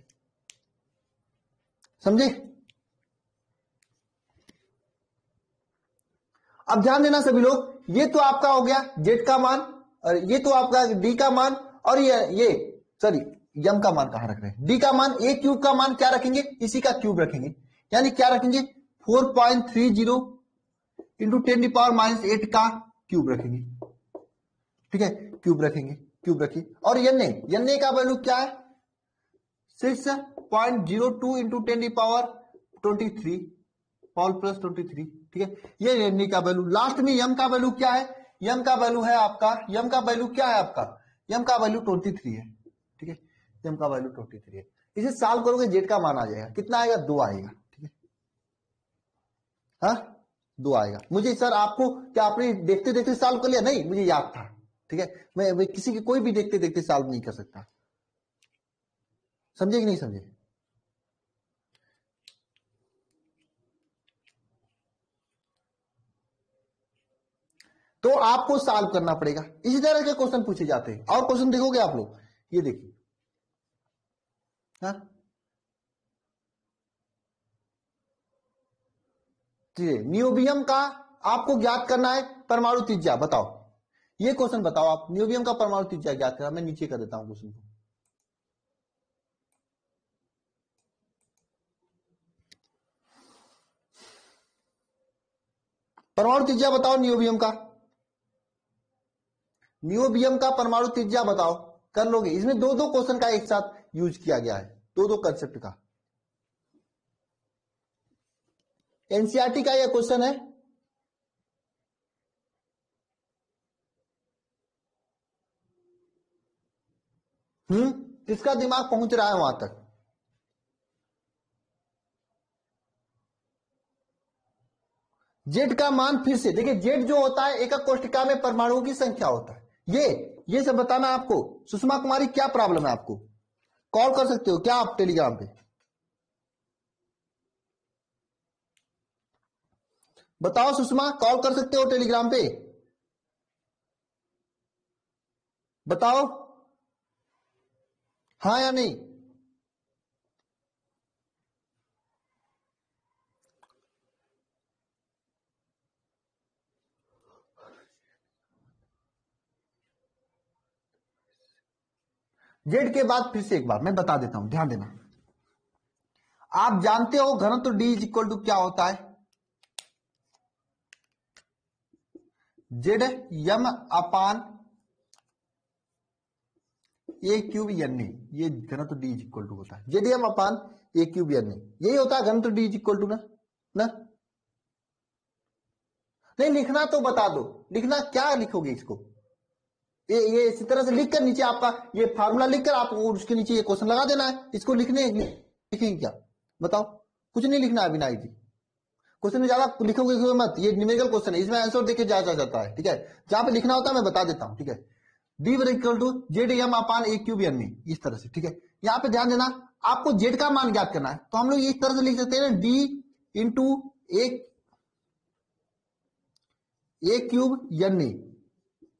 समझे? अब ध्यान देना सभी लोग, ये तो आपका हो गया जेड का मान, और ये तो आपका डी का मान, और ये सॉरी यम का मान कहां रख रहे हैं, डी का मान, ए क्यूब का मान क्या रखेंगे, इसी का क्यूब रखेंगे, यानी क्या रखेंगे 4.30 इंटू 10 की पावर -8 का क्यूब रखेंगे। ठीक है, क्यूब रखेंगे, क्यूब रखिए। और एन का वैल्यू क्या है 6.02 इंटू 10 की पावर 23 ऑल प्लस 23। ठीक है, ये एन का वैल्यू। लास्ट में यम का वैल्यू क्या है, यम का वैल्यू है आपका, यम का वैल्यू क्या है आपका, यम का वैल्यू 23 है। ठीक है, यम का वैल्यू 23 है। इसे सॉल्व करोगे जेड का मान आ जाएगा, कितना आएगा 2 आएगा। ठीक है, हाँ 2 आएगा। मुझे सर आपको क्या आपने देखते देखते सॉल्व कर लिया, नहीं मुझे याद था। ठीक है, मैं किसी की कोई भी देखते देखते सॉल्व नहीं कर सकता। समझे कि नहीं समझे? तो आपको सॉल्व करना पड़ेगा, इसी तरह के क्वेश्चन पूछे जाते हैं। और क्वेश्चन देखोगे आप लोग, ये देखिए, हाँ ठीक है, नियोबियम का आपको ज्ञात करना है परमाणु त्रिज्या, बताओ ये क्वेश्चन बताओ आप, नियोबियम का परमाणु त्रिज्या ज्ञात करना। मैं नीचे कर देता हूं क्वेश्चन को। परमाणु त्रिज्या बताओ नियोबियम का, नियोबियम का परमाणु त्रिज्या बताओ, कर लोगे? इसमें दो दो क्वेश्चन का एक साथ यूज किया गया है, दो दो कंसेप्ट का। एनसीईआरटी का यह क्वेश्चन है। किसका दिमाग पहुंच रहा है वहां तक? जेड का मान फिर से देखिए, जेड जो होता है एकक कोष्ठिका में परमाणुओं की संख्या होता है। ये सब बताना आपको। सुषमा कुमारी क्या प्रॉब्लम है आपको? कॉल कर सकते हो क्या आप टेलीग्राम पे? बताओ सुषमा, कॉल कर सकते हो टेलीग्राम पे? बताओ हाँ या नहीं। जेड के बाद फिर से एक बार मैं बता देता हूं, ध्यान देना। आप जानते हो घनत्व डी इज इक्वल टू क्या होता है? Z M upon a cube N A, ये घनत्व डी इज इक्वल टू होता है, Z M upon a cube N A, यही होता है घनत्व डी इज इक्वल टू ना। नहीं लिखना तो बता दो, लिखना क्या लिखोगे इसको? ये इसी तरह से लिखकर नीचे आपका ये फार्मूला लिखकर आप उसके नीचे ये क्वेश्चन लगा देना है। इसको लिखेंगे क्या बताओ? कुछ नहीं लिखना है बिना जी। क्वेश्चन में ज्यादा लिखोगे मत, ये न्यूमेरिकल क्वेश्चन है, इसमें आंसर देके जाया जाता है। ठीक है, जहां पे लिखना होता है मैं बता देता हूं। ठीक है, D equal to Z M upon a cube N, इस तरह से। ठीक है, यहाँ पे ध्यान देना, आपको जेड का मान ज्ञात करना है, तो हम लोग इस तरह से लिख सकते हैं D into a cube N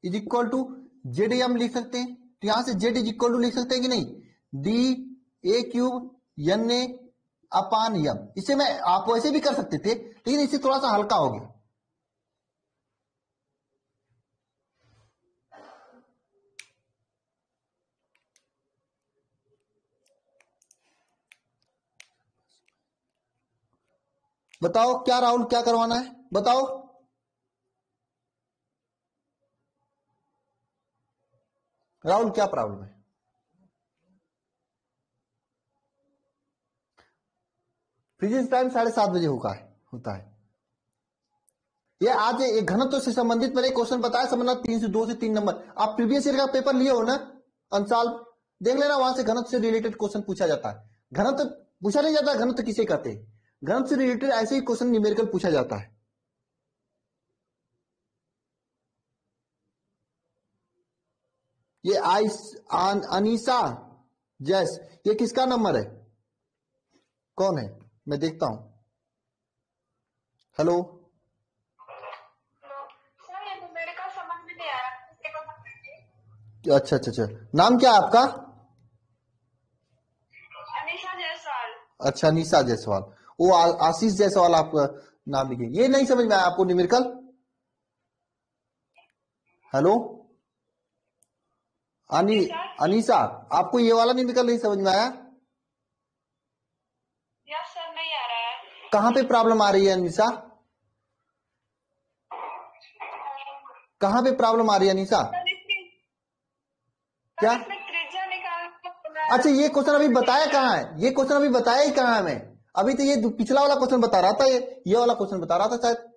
is equal to Z M लिख सकते हैं। तो यहां से जेड इज इक्वल टू लिख सकते हैं कि नहीं, D A cube N A upon M. इसे मैं आप वैसे भी कर सकते थे, लेकिन इसे थोड़ा सा हल्का हो गया। बताओ क्या राहुल, क्या करवाना है बताओ? राहुल क्या प्रॉब्लम है? फिजिक्स टाइम 7:30 होता है। ये आज एक घनत्व से संबंधित मैंने क्वेश्चन बताया, समझना 2 से 3 नंबर। आप प्रीवियस ईयर का पेपर लिए हो ना, अंसाल देख लेना, वहां से घनत्व से रिलेटेड क्वेश्चन पूछा जाता है। घनत्व पूछा नहीं जाता, घनत्व किसे कहते हैं, घनत्व से रिलेटेड ऐसे ही क्वेश्चन न्यूमेरिकल पूछा जाता है। ये अनीसा जैस, ये किसका नंबर है? कौन है? मैं देखता हूं। हेलो। सर ये तो मेरे का समझ में नहीं आ रहा, किसी को समझ अच्छा अच्छा अच्छा, नाम क्या है आपका? अनीशा जायसवाल। अच्छा, निशा जायसवाल। वो आशीष जायसवाल आपका नाम लिखिए। ये नहीं समझ में आया आपको न्यूमेरिकल? हेलो जी सर। अनीसा, आपको ये वाला न्यूमेरिकल नहीं समझ में आया? यस सर, नहीं आ रहा है। कहाँ पे प्रॉब्लम आ रही है अनीसा? कहाँ पे प्रॉब्लम आ रही है अनीसा? सर इसमें क्या? सर इसमें त्रिज्या निकालना होता है। अच्छा, ये क्वेश्चन अभी बताया कहाँ है? ये क्वेश्चन अभी बताया ही कहाँ है? मैं अभी तो ये पिछला वाला क्वेश्चन बता रहा था, ये वाला क्वेश्चन बता रहा था शायद।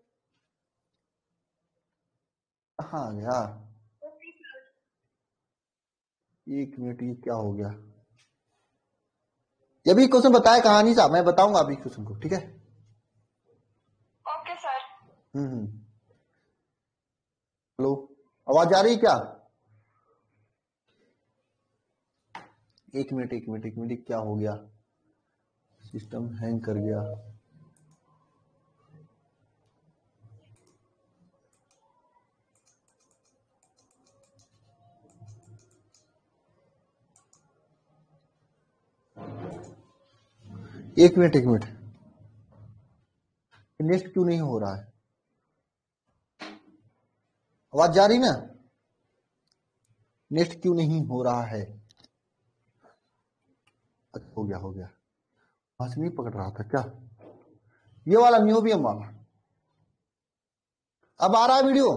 हाँ गया। एक मिनट, ये क्या हो गया? ये भी क्वेश्चन बताया कहानी साहब, मैं बताऊंगा अभी क्वेश्चन को, ठीक है? Okay sir. हम्म। हेलो, आवाज आ रही है क्या? एक मिनट एक मिनट एक मिनट, क्या हो गया? सिस्टम हैंग कर गया। एक मिनट एक मिनट, नेक्स्ट क्यों नहीं हो रहा है? आवाज जा रही ना? नेक्स्ट क्यों नहीं हो रहा है? अच्छा, हो गया हो गया। वहां से नहीं पकड़ रहा था क्या? ये वाला न्यूबियम वाला। अब आ रहा है वीडियो?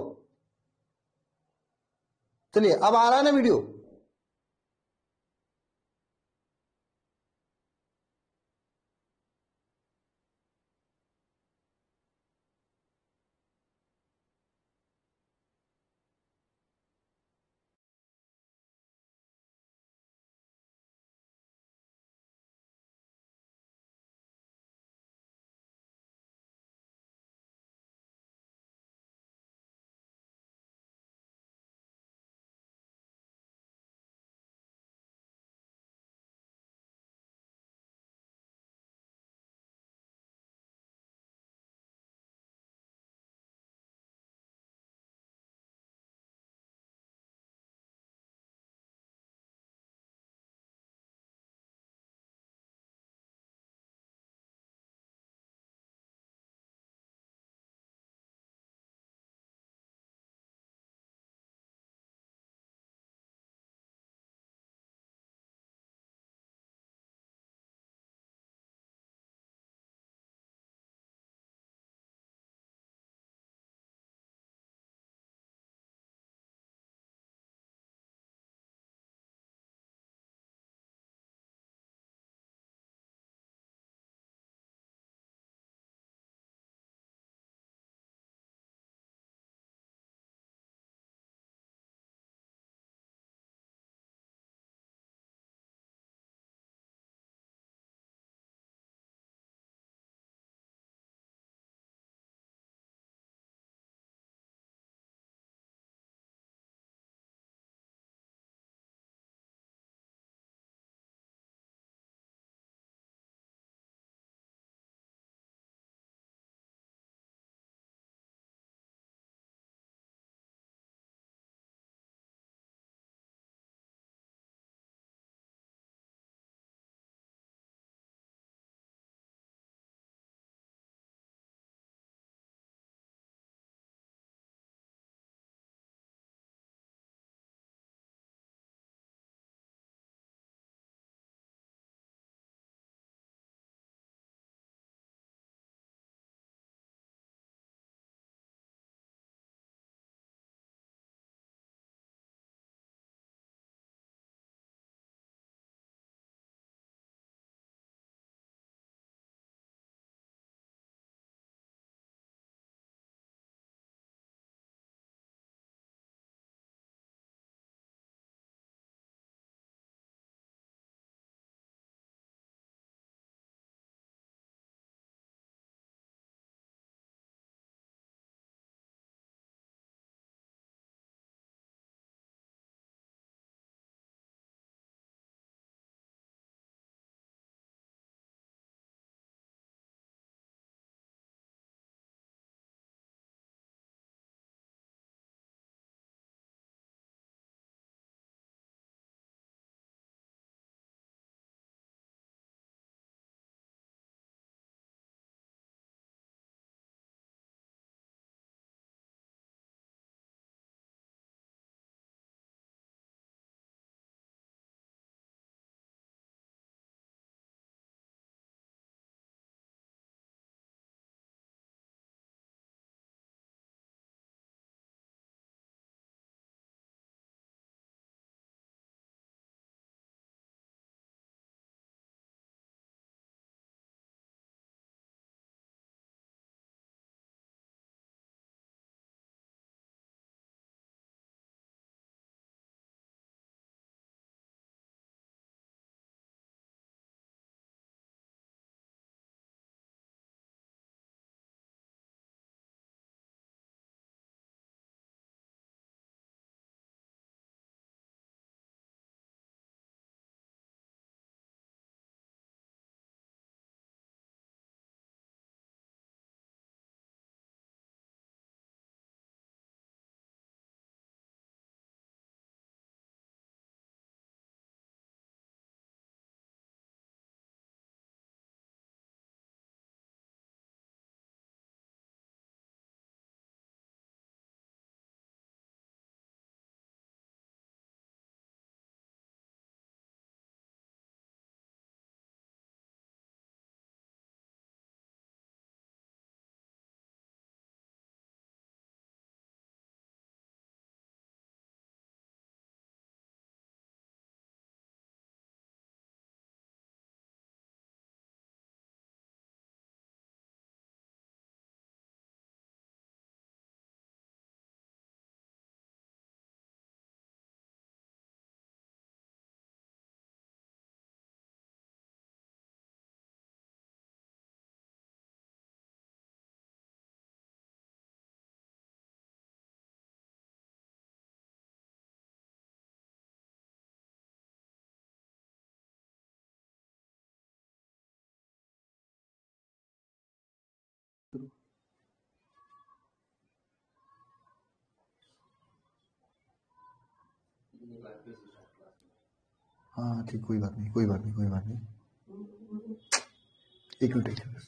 चलिए, अब आ रहा है ना वीडियो? हाँ ठीक, कोई बात नहीं, कोई बात नहीं, कोई बात नहीं। एक मिनट, एक मिनट।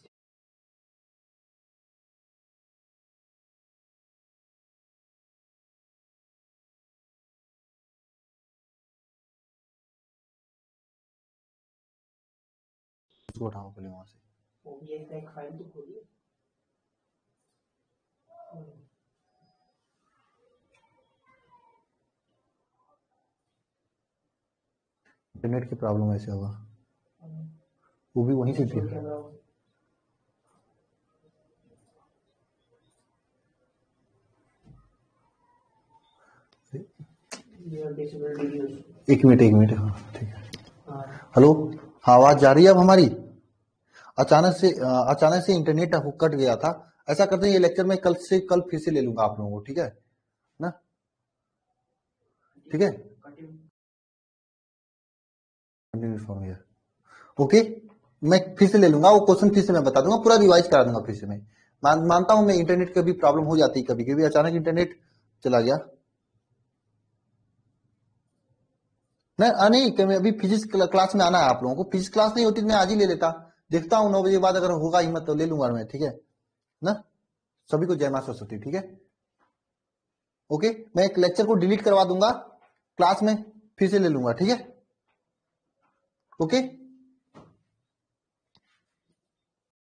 इसको उठाओ पहले वहां से। इंटरनेट की प्रॉब्लम ऐसे होगा, वो भी वहीं से थी। एक मिनट, एक मिनट। हाँ ठीक है। हेलो, हाँ आवाज जा रही है अब हमारी? अचानक से इंटरनेट कट गया था। ऐसा करते हैं, ये लेक्चर मैं कल फिर से ले लूंगा आप लोगों को, ठीक है ना? ठीक है, ओके। मैं फिर से ले लूंगा वो क्वेश्चन, फिर से मैं बता दूंगा, पूरा रिवाइज करा दूंगा फिर से। मैं मानता हूं मैं इंटरनेट की भी प्रॉब्लम हो जाती है कभी कभी, अचानक इंटरनेट चला गया। नहीं अभी फिजिक्स क्लास में आना है आप लोगों को। फिजिक्स क्लास नहीं होती तो मैं आज ही ले लेता। देखता हूँ 9 बजे बाद अगर होगा हिम्मत तो ले लूंगा मैं, ठीक है ना? सभी को जय मां सरस्वती, ठीक है, ओके। मैं एक लेक्चर को डिलीट करवा दूंगा, क्लास में फिर से ले लूंगा, ठीक है, ओके।